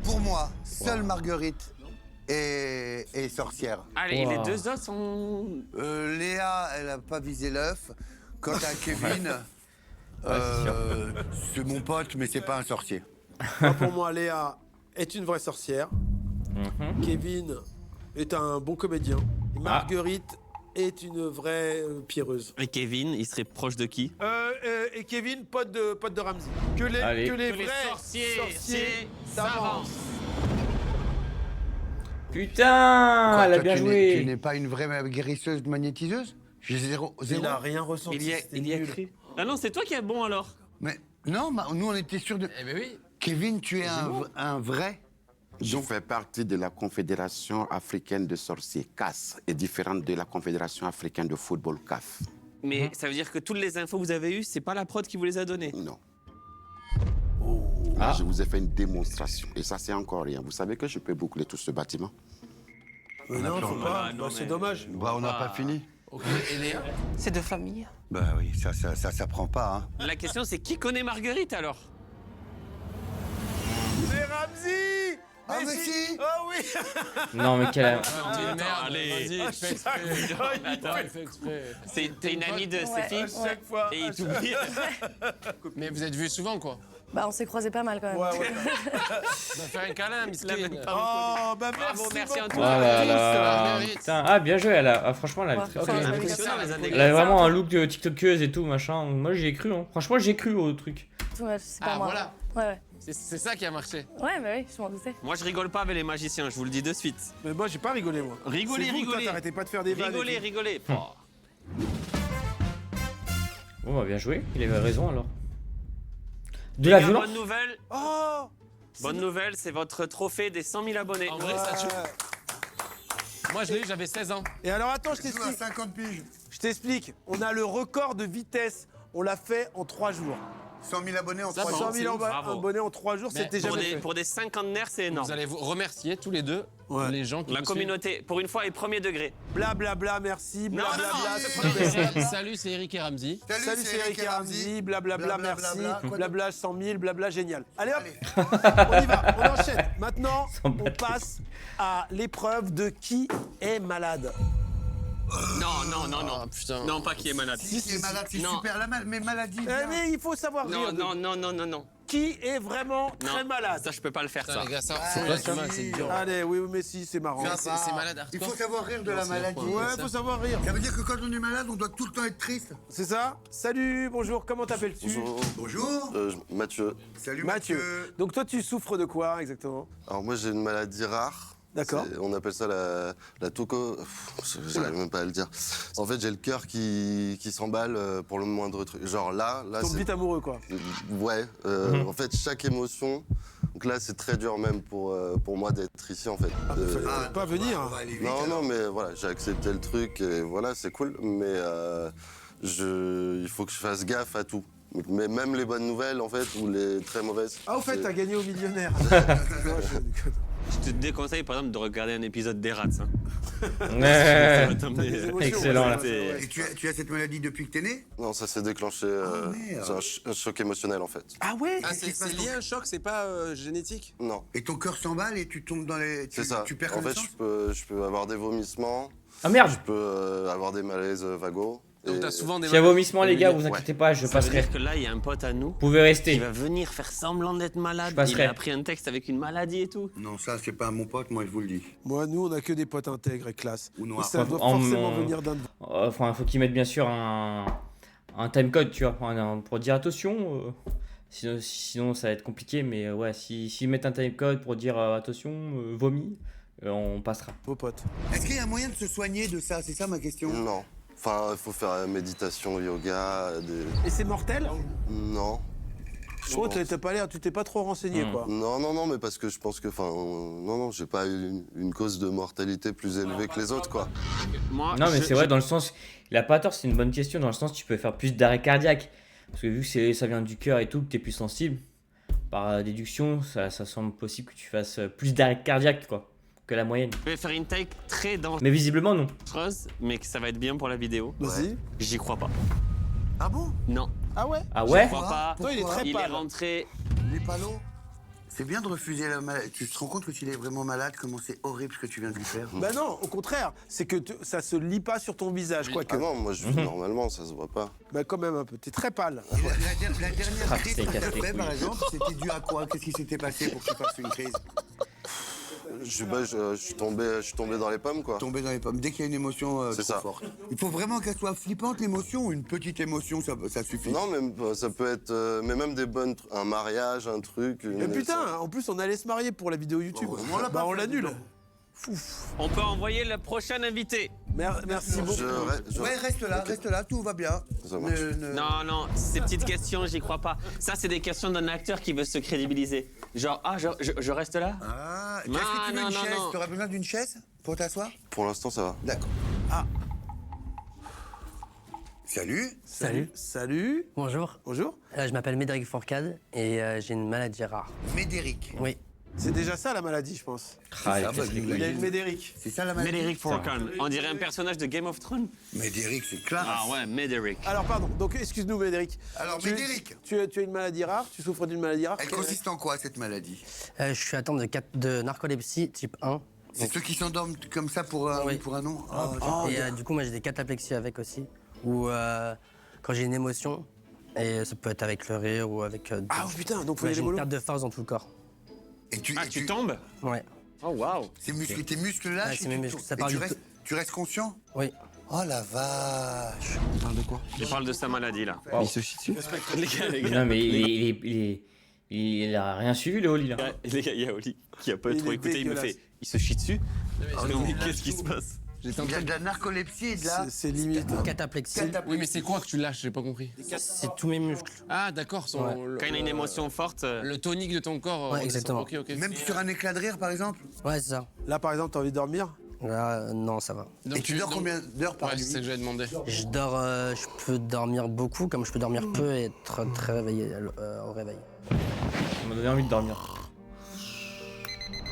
Pour moi, seule Marguerite est sorcière. Allez, les deux autres sont... Léa, elle a pas visé l'œuf. Quant à Kevin, c'est mon pote, mais c'est pas un sorcier. Pour moi, Léa est une vraie sorcière. Kevin est un bon comédien. Et Marguerite est une vraie pierreuse. Et Kevin, il serait proche de qui? Et Kevin, pote de Ramzy. Que les vrais sorciers s'avancent. Putain, Quoi, elle a toi, bien tu joué. n'es pas une vraie guérisseuse magnétiseuse? J'ai zéro. Il n'a rien ressenti. Il y a cru. Ah non, c'est toi qui es bon alors. Mais non, nous on était sûrs de. Eh ben oui. Kevin, tu es un vrai. Je fais partie de la Confédération africaine de sorciers, CAS, et différente de la Confédération africaine de football, CAF. Mais ça veut dire que toutes les infos que vous avez eues, c'est pas la prod qui vous les a données? Non. Je vous ai fait une démonstration, et ça c'est encore rien. Vous savez que je peux boucler tout ce bâtiment? Non, faut pas. C'est dommage. Bah, on n'a pas fini. Ok, et Léa? C'est de famille. Bah oui, ça prend pas, hein. La question c'est qui connaît Marguerite alors? C'est Ramzy. Ah mais si. Oh oui. Non, mais quelle... T'es une merde, allez. vas-y, tu fais exprès. Attends, il fait exprès. T'es une amie de ses filles? Chaque fois. Et il t'oublie. Mais vous êtes vus souvent, quoi. Bah, on s'est croisés pas mal quand même. On va faire un câlin, Miskin. Oh, bah Bravo, merci beaucoup. Antoine. Oh là là. Putain, ah, bien joué. Franchement, elle a très Ouais, bien. impressionnant, Elle a vraiment un look de TikTokeuse et tout, machin. Moi, j'y ai cru. Hein. Franchement, j'ai cru au truc. Ouais, c'est pas Ah, moi. voilà. Ouais. C'est ça qui a marché. Ouais, bah oui, je m'en doutais. Moi, je rigole pas avec les magiciens, je vous le dis de suite. Mais moi, j'ai pas rigolé, moi. Rigolez, C'est vous, toi, rigolez. t'arrêtais pas de faire des vannes. et tout. Rigolez. Bon, bah, bien joué. Il avait raison alors. De la violence. Bonne nouvelle. Oh. Bonne nouvelle, c'est votre trophée des 100 000 abonnés. En vrai, ça tue. Moi, je l'ai eu, j'avais 16 ans. Et alors, attends, je Tu joues à t'explique. 50 piges. Je t'explique. On a le record de vitesse. On l'a fait en 3 jours. 100 000 abonnés en Ça 3 va, jours. 100 000 bravo. abonnés en 3 jours, Mais c'était jamais fait. Pour des cinquantenaires, c'est énorme. Vous allez vous remercier tous les deux, les gens qui La vous communauté, pour une fois, est premier degré. Blablabla, merci. Non, Blablabla, suivent. Salut, c'est Eric et Ramzy. Salut, c'est Eric et Ramzy. Blablabla, merci. Blabla, 100 000, blabla, génial. Allez hop, on y va, on enchaîne. Maintenant, on passe à l'épreuve de qui est malade. Non. Putain. Non, pas qui est malade. Si, c'est malade, c'est Non. super. Mais maladie. Mais il faut savoir rire. Non. Qui est vraiment très malade. Ça, je peux pas le faire, Putain, ça. les gars, ça, Ouais, c'est mal, c'est dur. Allez, oui, mais si, c'est marrant. C'est malade Il hardcore. faut savoir rire de la maladie. Ouais, faut savoir rire. Ça veut dire que quand on est malade, on doit tout le temps être triste. C'est ça? Salut, bonjour, comment t'appelles-tu? Bonjour. Mathieu. Salut Mathieu. Mathieu. Donc toi, tu souffres de quoi exactement? Alors moi j'ai une maladie rare. D'accord. On appelle ça la toco... J'arrive même pas à le dire. En fait j'ai le cœur qui s'emballe pour le moindre truc. Genre là Tombe vite amoureux quoi. Ouais. En fait chaque émotion... Donc là c'est très dur même pour moi d'être ici en fait. Pas venir. Non mais voilà, j'ai accepté le truc et voilà c'est cool. Mais il faut que je fasse gaffe à tout. Mais même les bonnes nouvelles en fait ou les très mauvaises. Ah au fait t'as gagné au millionnaire. Je te déconseille par exemple de regarder un épisode des Rats. Hein. Ouais. émotions, Excellent là. Et tu as cette maladie depuis que t'es né? Non, ça s'est déclenché. C'est un choc émotionnel en fait. Ah ouais? Ah, c'est lié à un choc, c'est pas génétique? Non. Et ton cœur s'emballe et tu tombes dans les... C'est ça. Tu perds En fait, connaissance? je peux avoir des vomissements. Ah merde. Je peux avoir des malaises vagos. Donc t'as souvent des S'il y a vomissement, les gars, vous inquiétez pas, je Ça veut passerai. dire que là, il y a un pote à nous Vous pouvez rester. qui va venir faire semblant d'être malade. Je passerai. Il a appris un texte avec une maladie et tout. Non, ça, c'est pas mon pote, moi, je vous le dis. Moi, nous, on a que des potes intègres et classe. Ou noirs. Et ça doit En- forcément venir d'un de vous. Enfin, faut qu'ils mettent bien sûr un timecode, tu vois, pour dire attention. Sinon, ça va être compliqué, mais ouais, s'ils mettent un timecode pour dire attention, vomi, on passera. Vos potes. Est-ce qu'il y a un moyen de se soigner de ça? C'est ça ma question. Non. Enfin, il faut faire méditation, yoga. Et c'est mortel? Non. Oh, tu t'es pas trop renseigné, quoi. Non, mais parce que je pense que, non, j'ai pas une cause de mortalité plus élevée que les autres, quoi. Non, mais c'est vrai, dans le sens, il a pas tort, c'est une bonne question, dans le sens, tu peux faire plus d'arrêt cardiaque. Parce que vu que ça vient du cœur et tout, que t'es plus sensible, par déduction, ça semble possible que tu fasses plus d'arrêt cardiaque, quoi, que la moyenne. Je vais faire une take très dangereuse. Mais visiblement, non. Mais que ça va être bien pour la vidéo. Vas-y. J'y crois pas. Ah bon? Non. Ah ouais? Ah ouais? Je crois pas. Toi, il est très Il est pâle. rentré. Les palos? C'est bien de refuser la maladie. Tu te rends compte que tu es vraiment malade, comment c'est horrible ce que tu viens de lui faire? Bah non, au contraire, c'est que ça se lit pas sur ton visage, quoique. Ah non, moi je vis normalement, ça se voit pas. Bah quand même un peu, t'es très pâle. La dernière crise que tu as fait, par exemple, c'était dû à quoi? Qu'est-ce qui s'était passé pour que tu fasses une crise? Je suis tombé dans les pommes, quoi. Tomber dans les pommes. Dès qu'il y a une émotion C'est trop ça. forte. Il faut vraiment qu'elle soit flippante, l'émotion, ou une petite émotion, ça suffit? Non, mais ça peut être... mais même des bonnes... Un mariage, un truc... Mais putain, en plus on allait se marier pour la vidéo YouTube. Bah on l'annule. On peut envoyer le prochain invité. Merci beaucoup. Ouais, reste là, tout va bien. Non, ces petites questions, j'y crois pas. Ça, c'est des questions d'un acteur qui veut se crédibiliser. Genre, je reste là? Ah, est-ce que tu veux une chaise? T'aurais besoin d'une chaise pour t'asseoir? Pour l'instant, ça va. D'accord. Ah. Salut. Salut. Bonjour. Bonjour. Je m'appelle Médéric Fourcade et j'ai une maladie rare. Médéric. Oui. C'est déjà ça la maladie, je pense. Il Il a une Médéric. C'est ça la maladie? Médéric Fourcade. On dirait un personnage de Game of Thrones. Médéric, c'est classe. Ah ouais, Médéric. Alors pardon, donc excuse-nous Médéric. Alors Médéric. Tu as une maladie rare, tu souffres d'une maladie rare. Elle consiste en quoi cette maladie? Je suis atteint de narcolepsie type 1. C'est ceux qui s'endorment comme ça pour un nom? Et du coup, moi j'ai des cataplexies avec aussi. Ou quand j'ai une émotion, et ça peut être avec le rire ou avec... Ah putain, donc faut y aller j'ai une mollo. perte de force dans tout le corps. Et tu tombes? Ouais. Oh waouh. Tes muscles lâchent? Ouais, c'est mes muscles. Ça Et part tu restes conscient? Oui. Oh la vache. On parle de quoi? Il parle de sa maladie là. Wow. Il se chie dessus. Les gars. Non, mais il a rien suivi, le Oli, là. Les gars, il y a Oli qui a pas trop écouté, il me fait. Il se chie dessus? Mais qu'est-ce qui se passe? Il y a de la narcolepsie et de la... C'est limite. Cataplexie. Oui, mais c'est quoi que tu lâches? J'ai pas compris. C'est tous mes muscles. Ah, d'accord. Quand il a une émotion forte. Le tonique de ton corps. Ouais, exactement. Ok. Même sur un éclat de rire, par exemple? Ouais, c'est ça. Là par exemple, t'as envie de dormir? Là, non, ça va. Et tu dors combien d'heures par nuit? C'est ce que j'avais demandé. Je dors, je peux dormir beaucoup, comme je peux dormir peu et être très réveillé au réveil. Ça m'a donné envie de dormir.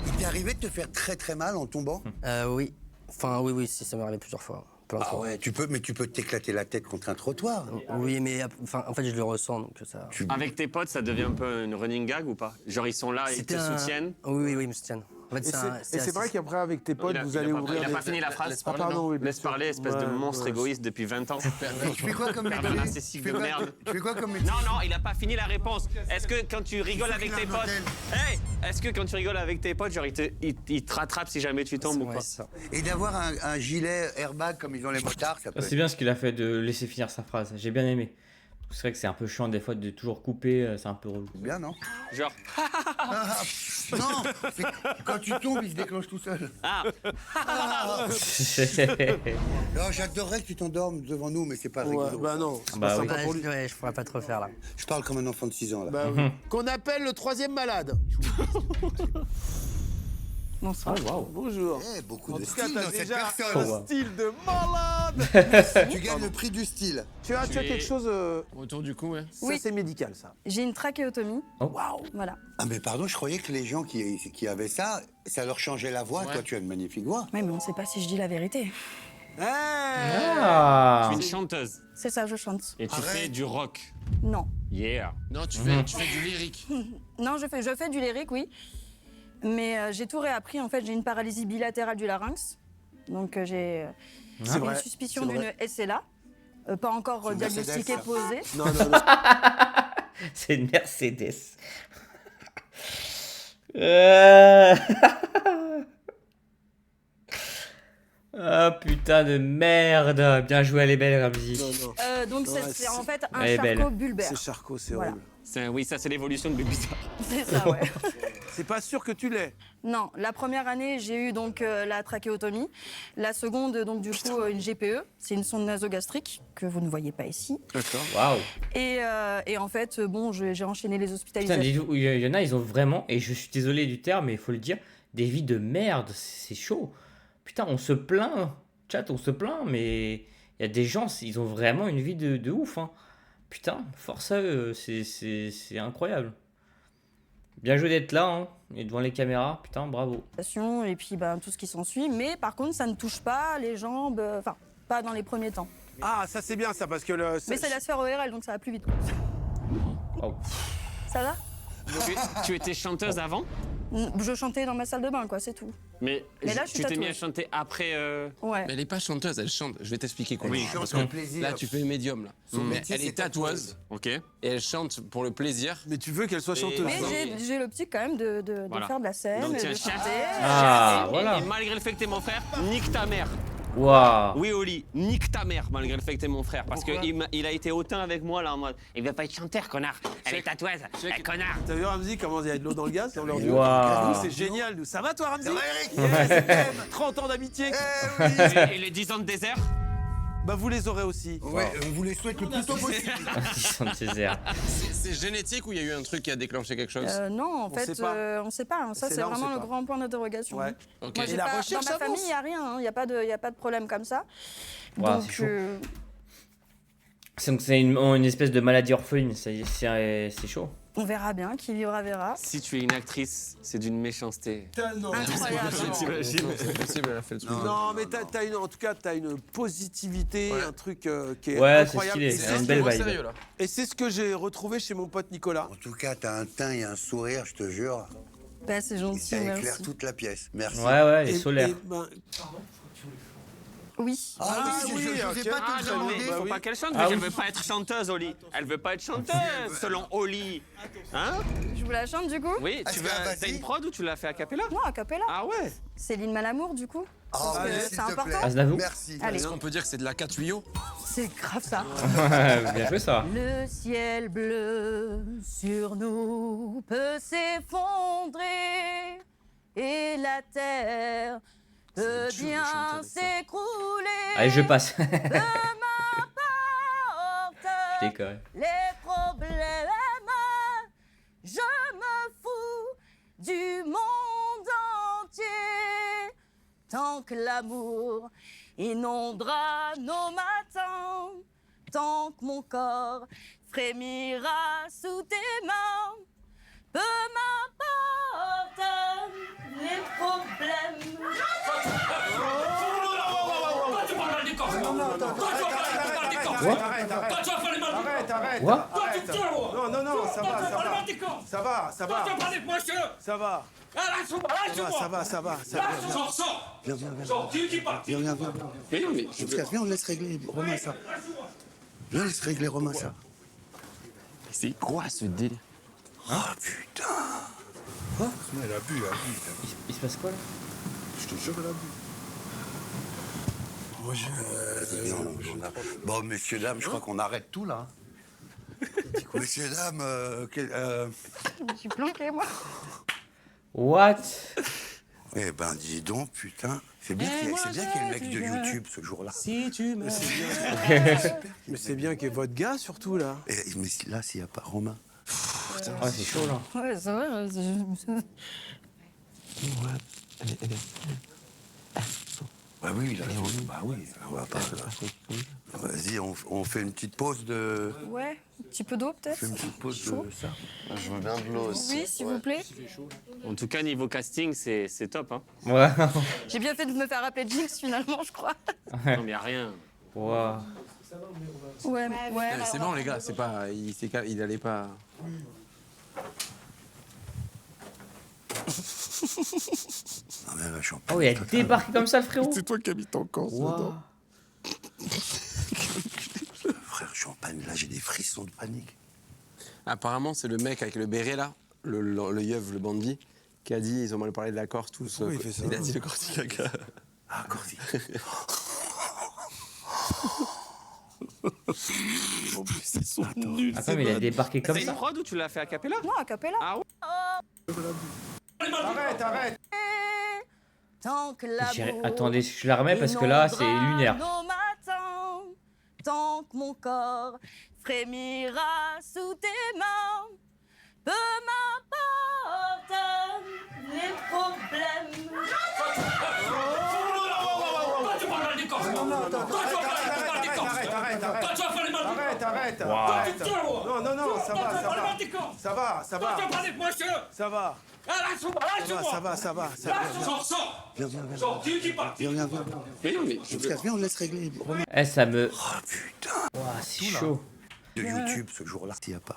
Il t'est arrivé de te faire très très mal en tombant? Oui. Enfin, oui, si, ça m'est arrivé plusieurs fois. Plein de fois. Ouais, tu peux t'éclater la tête contre un trottoir. Oui, mais en fait, je le ressens, donc ça... Avec tes potes, ça devient un peu une running gag ou pas? Genre, ils sont là, ils te soutiennent? Oui, ils me soutiennent. En fait, c'est vrai qu'après, avec tes potes, vous allez ouvrir... Il a pas fini la phrase. Ah pardon, oui. Laisse parler, espèce de monstre égoïste depuis 20 ans. Tu fais quoi comme métier? Narcissique de merde. Tu fais quoi comme métier? Non, il a pas fini la réponse. Est-ce que quand tu rigoles avec tes potes... Hey! Est-ce que quand tu rigoles avec tes potes, genre, ils te rattrapent si jamais tu tombes ou quoi? Et d'avoir un gilet airbag comme ils ont les motards, ça peut... C'est bien ce qu'il a fait de laisser finir sa phrase. J'ai bien aimé. C'est vrai que c'est un peu chiant des fois de toujours couper, c'est un peu relou. Bien, non? Genre... Non, quand tu tombes, il se déclenche tout seul. Non, j'adorerais que tu t'endormes devant nous, mais c'est pas rigolo. Bah non, c'est Bah pas oui. sympa pour lui. Ouais, je pourrais pas trop faire là. Je parle comme un enfant de 6 ans, là. Bah oui. Qu'on appelle le troisième malade. Bonsoir. Oh, wow. Bonjour. Beaucoup En de tout cas, style t'as dans cette déjà personne. un style de malade. Tu gagnes le prix du style. Tu as quelque chose... Autour du cou, ouais. Ça, c'est médical, ça. J'ai une trachéotomie. Waouh. Voilà. Ah mais pardon, je croyais que les gens qui avaient ça, ça leur changeait la voix. Ouais. Toi, tu as une magnifique voix. Ouais, mais on sait pas si je dis la vérité. Ah. Tu es une chanteuse. C'est ça, je chante. Et tu fais du rock. Non. Yeah. Non, tu fais du lyrique. Non, je fais du lyrique, oui. Mais j'ai tout réappris. En fait, j'ai une paralysie bilatérale du larynx. Donc j'ai une suspicion d'une SLA. Pas encore diagnostiquée, posée. Non. C'est une Mercedes. Ah putain de merde. Bien joué, elle est belle, Ramzi. Donc c'est en fait un Elle est belle. charcot bulbaire. C'est Charcot, c'est Voilà. horrible. Oui, ça c'est l'évolution de Bulbasaur. C'est ça, ouais. C'est pas sûr que tu l'aies. Non, la première année, j'ai eu donc la trachéotomie. La seconde, donc du coup, une GPE. C'est une sonde nasogastrique que vous ne voyez pas ici. D'accord. Waouh. Et en fait, bon, j'ai enchaîné les Putain, hospitalisations. dites-vous, il y en a, ils ont vraiment, et je suis désolé du terme, mais il faut le dire, des vies de merde. C'est chaud. Putain, on se plaint. Chat, on se plaint, mais il y a des gens, ils ont vraiment une vie de ouf. Hein. Putain, force à eux, c'est incroyable. Bien joué d'être là, hein, et devant les caméras, putain, bravo. Et puis tout ce qui s'ensuit. Mais par contre, ça ne touche pas les jambes, enfin, pas dans les premiers temps. Ah, ça c'est bien ça, parce que Mais c'est la sphère ORL, donc ça va plus vite. Oh. Ça va? Tu étais chanteuse avant? Je chantais dans ma salle de bain, quoi, c'est tout. Mais là, je suis tu t'es mis à tatoueuse. chanter après. Ouais. Mais elle est pas chanteuse, elle chante. Je vais t'expliquer comment. Oui, Parce chante que pour le plaisir. Là, tu fais le médium. Là. Son Mais métier, elle c'est est tatoueuse. Ok. Et elle chante pour le plaisir. Mais tu veux qu'elle soit chanteuse. Mais j'ai l'optique quand même de Voilà. faire de la scène, Donc de tiens, chanter. Ah, et, voilà. et malgré le fait que t'es mon frère, nique ta mère. Waouh. Oui, Oli, nique ta mère malgré le fait que t'es mon frère. Parce qu'il a été hautain avec moi là en mode. Il veut pas être chanteur, connard. Elle est tatoueuse, connard. T'as vu Ramzi comment il y a de l'eau dans le gaz dans leur duo. Waouh. Nous, c'est génial. Nous. Ça va toi Ramzi? Ça va, Eric? Yes, 30 ans d'amitié. Et les 10 ans de désert? Bah vous les aurez aussi. Ouais, on vous les souhaite le plus tôt possible. C'est génétique ou il y a eu un truc qui a déclenché quelque chose? Non, en On fait, sait pas. on sait pas. Ça, C'est c'est là, on vraiment sait le pas. grand point d'interrogation. Ouais. Ok. Moi, Et j'ai la pas- recherche dans ma famille, avance. il n'y a rien. Il n'y a pas de problème comme ça. Waouh, Donc, c'est chaud. C'est une espèce de maladie orpheline, c'est chaud. on verra bien. Qui vivra verra. Si tu es une actrice, c'est d'une méchanceté. Incroyable. T'imagines? C'est possible, elle a fait le truc. Non, mais en tout cas, t'as une positivité, un truc qui est Ouais, c'est incroyable. stylé, Et c'est une belle vibe. Sérieux, là. Et c'est ce que j'ai retrouvé chez mon pote Nicolas. En tout cas, t'as un teint et un sourire, je te jure. Bah, c'est Et gentil, ça éclaire merci. toute la pièce. Merci. Ouais, il est Et- solaire. et ben, Oui. Ah oui, je ok. n'osais pas Ah te non, demander. mais faut pas qu'elle chante, Ah mais elle oui. veut pas être chanteuse, Oli. Elle veut pas être chanteuse, selon Oli. Hein? Je vous la chante du coup? Oui, tu veux. vas-y. T'as une prod ou tu l'as fait a cappella? Non, a cappella. Ah ouais? Céline Malamour du coup. Ah, Parce que allez, c'est s'il te important. plaît. Aznavour. Merci. Allez, Est-ce qu'on peut dire que c'est de la 4 tuyaux? c'est grave ça. Bien joué ça. Le ciel bleu sur nous peut s'effondrer et la terre peut bien s'écrouler. Allez, je passe. Peu m'importe Je déconne. les problèmes, je me fous du monde entier. Tant que l'amour inondera nos matins, tant que mon corps frémira sous tes mains, peu m'importe les problèmes. Quoi? Non, non, non, ça va, ça va. Ça va, ça va. Ça va. Ça va, ça va. Viens, viens, viens. Viens, viens, viens. Mais non, mais. Viens, on laisse régler Romain ça. Viens, laisse régler Romain ça. C'est quoi ce délire? Ah putain. Elle a bu, Il se passe quoi là? Je te jure, elle a bu. Bon, messieurs, dames, je crois qu'on arrête tout là. Messieurs, dames, Je me suis planquée, moi. What? eh ben, dis donc, putain. C'est bien qu'il y ait le mec de YouTube ce jour-là. Si tu me. Mais c'est bien qu'il y ait votre gars surtout là. Mais là, s'il n'y a pas Romain. Ah, c'est chaud là. Ouais, c'est vrai. Bah oui, là, bah oui, on va pas. Vas-y, on fait une petite pause de. Ouais, un petit peu d'eau On peut-être. fait une petite pause Chaud. de ça. Je veux bien de l'eau aussi. Oui, s'il vous plaît. En tout cas, niveau casting, c'est top. Hein. Ouais. J'ai bien fait de me faire appeler Jinx finalement, je crois. Non, mais y a rien. Waouh. Ouais, ouais. C'est bon, les gars, c'est pas. Il allait pas. Non, mais là, je suis en Oh, il a débarqué comme ça le frérot. C'est toi qui habites en Corse, Waouh. Frère, je suis en panique. Là, j'ai des frissons de panique. Apparemment, c'est le mec avec le béret là, le yeuf, le bandit, qui a dit ils ont mal parlé de la Corse tous. Pourquoi il fait ça Il a dit le Corsica. Ah, Corsica. En plus, ils sont nuls. Attends, mais il a débarqué comme C'est ça. une prod ou tu l'as fait a cappella? Non, a cappella. Ah ouais. Arrête. Tant que l'amour. Attendez, je la remets parce que là, c'est lunaire. Nos matins, tant que mon corps frémira sous tes mains, peu m'importe les problèmes. Arrête. Non, ça va. Ça va. Viens. Mais non, mais Viens, on laisse régler. Eh, ça me. Oh putain. Ouah, c'est chaud. De YouTube ce jour-là, il y a pas.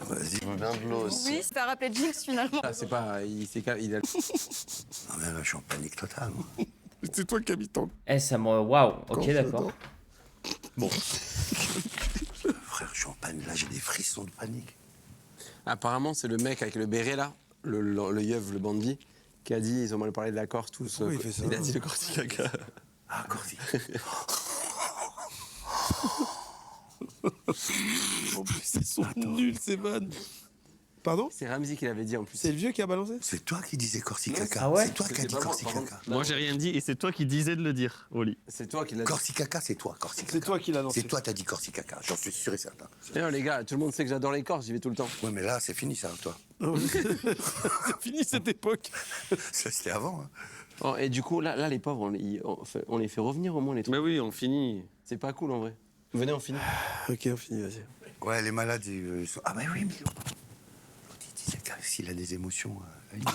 Vas-y. Bien de l'eau aussi. Oui, ça t'a rappelé Jinx finalement. Ah, c'est pas. Il s'est il a. Non mais là, je suis en panique totale. Moi. C'est toi qui habites en... Eh, ça me. Waouh, ok, d'accord. Bon. Frère, je suis en panique. Là, j'ai des frissons de panique. Apparemment, c'est le mec avec le béret là, le yeuf, le bandit, qui a dit, ils ont mal parlé de la Corse, tous. Pourquoi il fait ça? Il a dit le Corsicaca. Ah, Corsi. En plus, ils sont nuls, ces vannes. Pardon? C'est Ramzi qui l'avait dit en plus. C'est le vieux qui a balancé? C'est toi qui disais Corsicaca. Ah ouais? C'est toi qui as dit Corsicaca. moi, j'ai rien dit et c'est toi qui disais de le dire, Oli. C'est toi qui l'as dit. Corsicaca, c'est toi, Corsicaca. C'est toi qui l'as lancé. C'est toi, t'as dit Corsicaca. J'en suis sûr et certain. D'ailleurs, les gars, tout le monde sait que j'adore les Corses, j'y vais tout le temps. Ouais, mais là, c'est fini ça, toi. C'est fini cette époque. Ça, c'était avant. Hein. Oh, et du coup, là les pauvres, on les fait revenir au moins, les trucs. Mais oui, on finit. C'est pas cool en vrai. Venez, on finit. Ok, on finit, vas-y. Ouais, les malades, ils sont... Ah bah oui, mais l'autre, il disait que s'il a des émotions... il dit.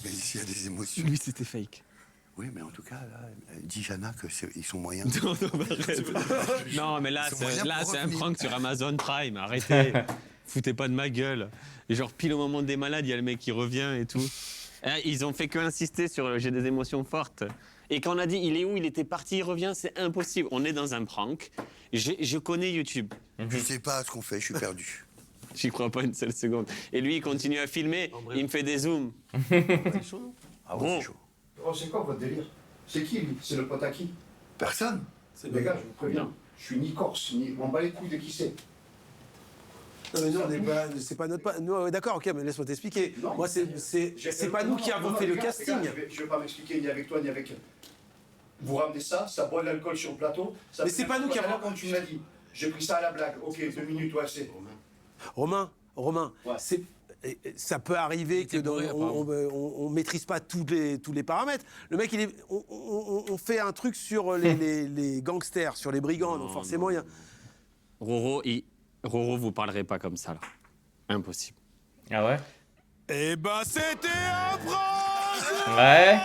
Mais s'il a des émotions... Lui, c'était fake. Oui, mais en tout cas, là, dit Jana qu'ils sont moyens... Non, arrête. Non, mais là, c'est un prank sur Amazon Prime. Arrêtez. Foutez pas de ma gueule. Et genre, pile au moment des malades, il y a le mec qui revient et tout. Ils ont fait que insister sur j'ai des émotions fortes. Et quand on a dit il est où, il était parti, il revient, c'est impossible. On est dans un prank. Je connais YouTube. Je sais pas ce qu'on fait, je suis perdu. J'y crois pas une seule seconde. Et lui, il continue à filmer, il me fait des zooms. C'est chaud, non? Ah ouais, c'est chaud. Oh, c'est quoi votre délire? C'est qui, lui? C'est le pote à qui? Personne. Les gars, je vous préviens, je suis ni corse, ni... On bat les couilles de qui c'est. Non mais nous, on n'est pas, c'est pas notre... Nous, d'accord, ok, mais laisse-moi t'expliquer. Moi, c'est pas nous qui avons fait le casting. Je vais pas m'expliquer ni avec toi, ni avec... Vous ramenez ça boit de l'alcool sur le plateau. Mais c'est pas nous qui avons... Comme tu me l'as dit, j'ai pris ça à la blague. Ok, 2 minutes, ouais, c'est... Romain, ouais. Ça peut arriver que on maîtrise pas tous les paramètres. Le mec, on fait un truc sur les gangsters, sur les brigands, donc forcément il y a... Roro, vous parlerez pas comme ça là. Impossible. Ah ouais? Eh ben c'était un prank! Ouais.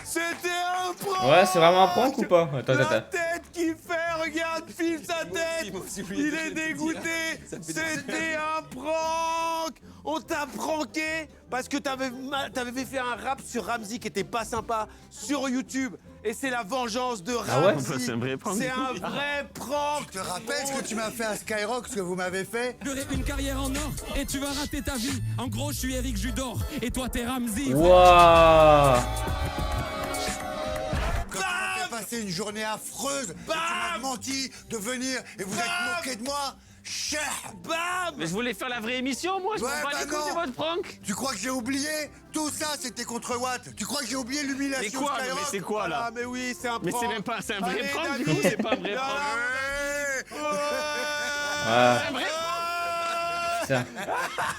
C'était un prank! Ouais, c'est vraiment un prank ou pas? Attends. La tête qui fait, regarde, file sa tête! Il est dégoûté! C'était un prank! On t'a pranké parce que t'avais fait un rap sur Ramzi qui était pas sympa sur YouTube. Et c'est la vengeance de Ramzi. Ah ouais? C'est un vrai prank. C'est un vrai prank! Tu te rappelles ce que tu m'as fait à Skyrock, ce que vous m'avez fait? J'aurai une carrière en or et tu vas rater ta vie. En gros, je suis Eric Judor et toi, t'es Ramzi. Waouh! Quand tu m'as fait passer une journée affreuse, et tu m'as menti de venir et vous êtes moqué de moi. Bam! Mais je voulais faire la vraie émission, moi, je m'en bats les couilles de votre prank. Tu crois que j'ai oublié? Tout ça, c'était contre Watt. Tu crois que j'ai oublié l'humiliation? Mais quoi? Mais c'est quoi là? Ah mais oui, c'est un prank. Mais c'est même pas, c'est un vrai Allez, prank du Dani. coup, c'est pas un vrai prank. Ah. C'est un vrai prank. Ça.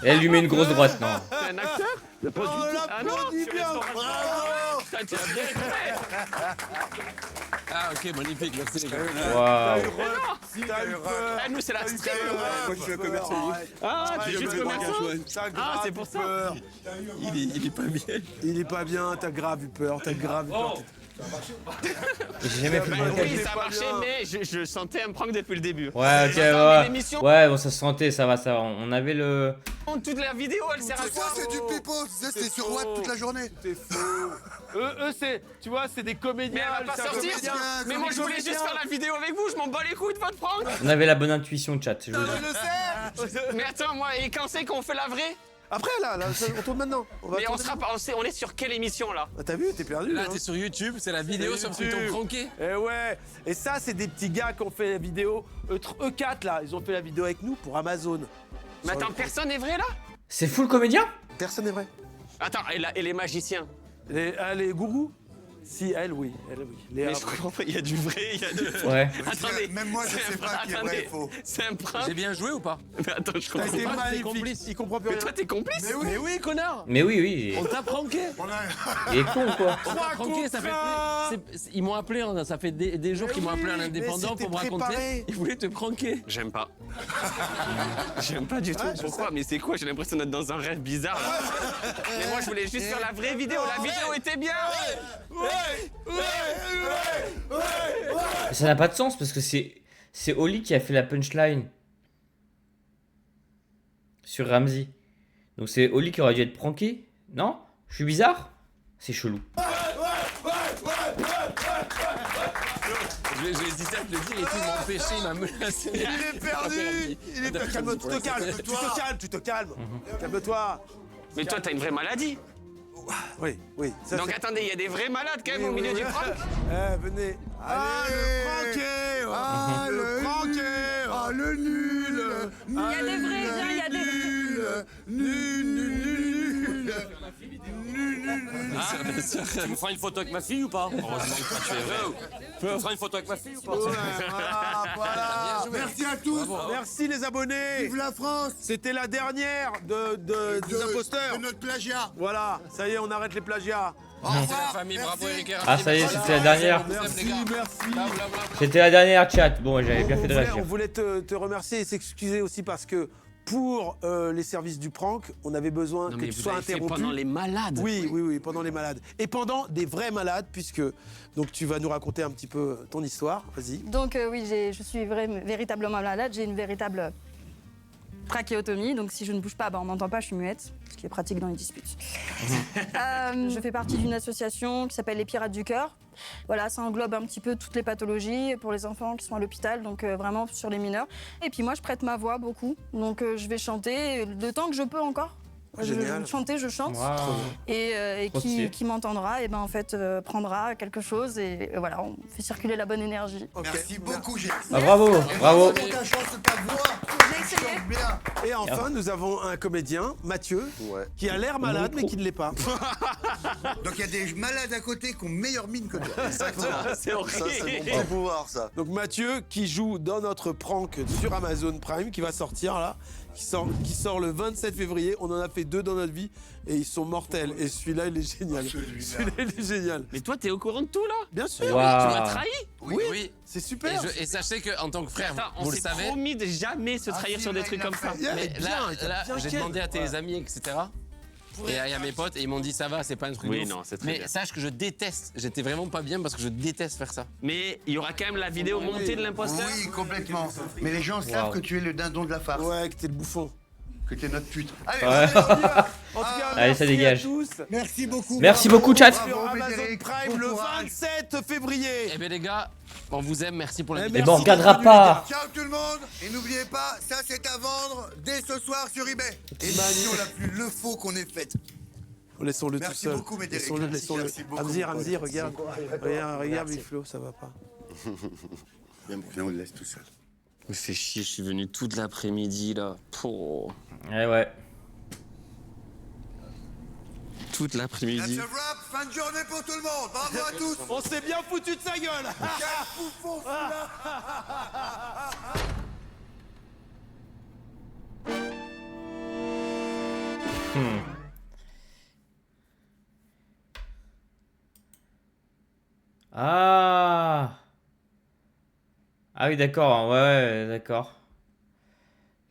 Et elle lui met une grosse droite, non? C'est un acteur? Le poste du tout. Ah non, l'applaudis bien. Bravo. Putain, tu as bien fait. Ah, ok, magnifique, merci les gars. Waouh! Ah, nous, c'est la stream. Moi, je suis un commercial. Ah, tu es juste commerçant? Ah, c'est pour ça. Il est pas bien. Il est pas bien, t'as grave eu peur, t'as grave eu peur. J'ai jamais fait de Oui, montage. ça a marché, mais je sentais un prank depuis le début. Ouais, ok, ouais. Ouais, bon, ça se sentait, ça va. On avait le. Toute la vidéo, elle sert à Tout ça, quoi? c'est du pipeau. C'était sur Watt toute la journée. C'est faux. Eux, c'est, tu vois, c'est des comédiens. Mais elle va pas sortir. Mais moi, je voulais juste faire la vidéo avec vous. Je m'en bats les couilles de votre prank. On avait la bonne intuition, chat. Je veux dire. Je le sais. Mais attends, moi, et quand c'est qu'on fait la vraie? Après, là, on tourne maintenant. Mais on est sur quelle émission là? T'as vu, t'es perdu. Là, t'es sur YouTube, c'est la vidéo sur qu'ils t'ont pranké. Et ouais. Et ça, c'est des petits gars qui ont fait la vidéo. E4 là, ils ont fait la vidéo avec nous pour Amazon. Mais attends, personne n'est vrai là? C'est fou le comédien? Personne n'est vrai. Attends, et les magiciens? Les gourous? Si, elle, oui. Mais je comprends pas, il y a du vrai, il y a de... Ouais. Attendez, Même moi, je sais pas qui est vrai et faux. C'est un prank. J'ai bien joué ou pas? Mais attends, je comprends T'es pas. magnifique. Il comprend plus Mais rien. toi, t'es complice? Mais oui, connard. Mais oui. On t'a pranké. Il est con quoi. On t'a pranké, ça fait... Ils m'ont appelé, ça fait des jours qu'ils m'ont appelé à l'indépendant pour me raconter. Ils voulaient te pranker. J'aime pas. J'aime pas du tout. Pourquoi? Mais c'est quoi? J'ai l'impression d'être dans un rêve bizarre là. Mais moi, je voulais juste faire la vraie vidéo. La vidéo était bien. Ça n'a pas de sens parce que c'est Oli qui a fait la punchline sur Ramsey. Donc c'est Oli qui aurait dû être pranké. Non? Je suis bizarre? C'est chelou. Je vais hésiter à te le dire et tout, il m'a empêché, il m'a menacé. Il est perdu. Il est perdu. Calme, tu te calmes. Calme-toi. Mais toi, t'as une vraie maladie. Oui. Ça, donc attendez, il y a des vrais malades quand même au milieu du prank. Venez. Le pranké. Le pranké. Le nul. Il y a des vrais, il y a des Nul. Tu me feras une photo avec ma fille ou pas? Heureusement que toi tu es vrai. Tu me feras une photo avec ma fille ou pas? Voilà. Merci à tous. Merci les abonnés. Vive la France. C'était la dernière des imposteurs. De notre plagiat. Voilà, ça y est, on arrête les plagiats. C'est la famille, bravo Eric. Ah ça y est, c'était la dernière. Merci. C'était la dernière chat. Bon, j'avais bien fait de On réagir. voulait te remercier et s'excuser aussi parce que pour les services du prank, on avait besoin que tu sois interrompu. Pendant les malades. Oui, pendant les malades. Et pendant des vrais malades, puisque donc tu vas nous raconter un petit peu ton histoire. Vas-y. Donc oui, je suis véritablement malade. J'ai une véritable trachéotomie. Donc si je ne bouge pas, on m'entend pas, je suis muette. Ce qui est pratique dans les disputes. Je fais partie d'une association qui s'appelle les Pirates du Cœur. Voilà, ça englobe un petit peu toutes les pathologies pour les enfants qui sont à l'hôpital, donc vraiment sur les mineurs. Et puis moi, je prête ma voix beaucoup, donc je vais chanter le temps que je peux encore. Génial. Je chante. Wow. Et qui m'entendra, et en fait prendra quelque chose et voilà, on fait circuler la bonne énergie. Merci beaucoup, Gilles. Ah, bravo. Et enfin, nous avons un comédien, Mathieu, qui a l'air malade mais qui ne l'est pas. Donc il y a des malades à côté qui ont meilleure mine que toi. Exactement. C'est horrible. Ça, c'est mon petit pouvoir, ça. Donc Mathieu qui joue dans notre prank sur Amazon Prime qui va sortir là, qui sort le 27 février. On en a fait 2 dans notre vie et ils sont mortels. Et celui-là, il est génial. Celui-là, il est génial. Mais toi, t'es au courant de tout là? Bien sûr. Wow. Tu m'as trahi? Oui. C'est super. Et sachez qu'en tant que frère, Attends, vous on le s'est savez. promis de jamais se trahir sur des trucs comme ça. Mais là, j'ai demandé à tes amis, etc. Et à mes potes, et ils m'ont dit ça va, c'est pas un truc de Oui, ouf. non, c'est très Mais bien. sache que je déteste, j'étais vraiment pas bien parce que je déteste faire ça. Mais il y aura quand même la vidéo montée de l'imposteur. Oui, complètement. Mais les gens savent que tu es le dindon de la farce. Ouais, que t'es le bouffon. Que t'es notre pute. Allez, Ouais. on y va. En tout cas, Allez, merci ça dégage. à tous. Merci beaucoup. Merci bravo, beaucoup, chat. bravo, Sur Amazon Médéric, Prime bon le courage. 27 février. Eh bien les gars, on vous aime, merci pour Eh l'invitation. Et bon, on regardera pas. Ciao tout le monde. Et n'oubliez pas, ça c'est à vendre dès ce soir sur eBay. Émission la plus le faux qu'on ait faite. Laissons-le tout Merci seul. beaucoup, Médéric. Laissons-le. Merci beaucoup, Ramsey, mon pote. regarde. Regarde, Biflo, ça va pas. Viens, on le laisse tout seul. Me fait chier, je suis venu toute l'après-midi là. Oh. Ouais. Toute l'après-midi. That's a wrap. Fin de journée pour tout le monde. Bravo à tous. On s'est bien foutu de sa gueule. Quel bouffon celui-là. Ah oui, d'accord. Ouais, d'accord.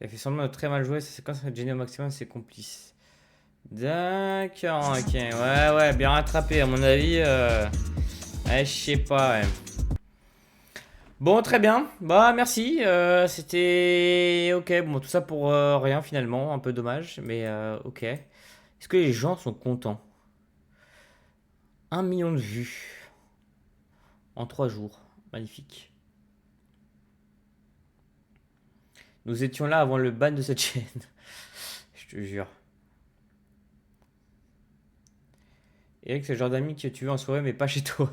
Il a fait semblant de très mal jouer. Cette séquence a gêné au maximum ses complices. D'accord, ok. Ouais, bien rattrapé à mon avis. Ouais, je sais pas, ouais. Bon, très bien. Bah, merci. C'était ok. Bon, tout ça pour rien finalement. Un peu dommage, mais ok. Est-ce que les gens sont contents? 1 million de vues en 3 jours. Magnifique. Nous étions là avant le ban de cette chaîne. Je te jure. Eric, c'est le genre d'ami que tu veux en soirée, mais pas chez toi.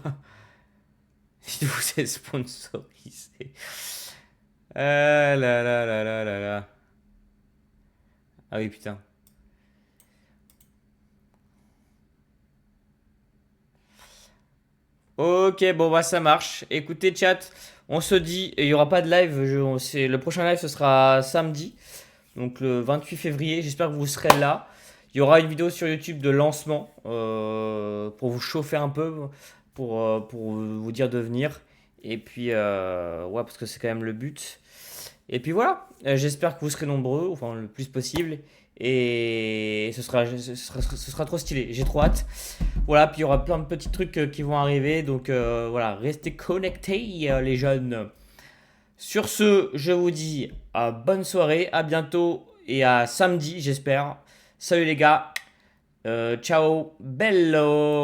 Si vous êtes sponsorisé. Ah là là là là là là. Ah oui, putain. Ok, bon bah ça marche. Écoutez chat, on se dit, il n'y aura pas de live, le prochain live ce sera samedi, donc le 28 février, j'espère que vous serez là. Il y aura une vidéo sur YouTube de lancement pour vous chauffer un peu, pour vous dire de venir. Et puis, ouais, parce que c'est quand même le but. Et puis voilà, j'espère que vous serez nombreux, enfin le plus possible. Et ce sera trop stylé, j'ai trop hâte. Voilà, puis il y aura plein de petits trucs qui vont arriver. Donc voilà, restez connectés les jeunes. Sur ce, je vous dis bonne soirée, à bientôt et à samedi j'espère. Salut les gars, ciao, bello.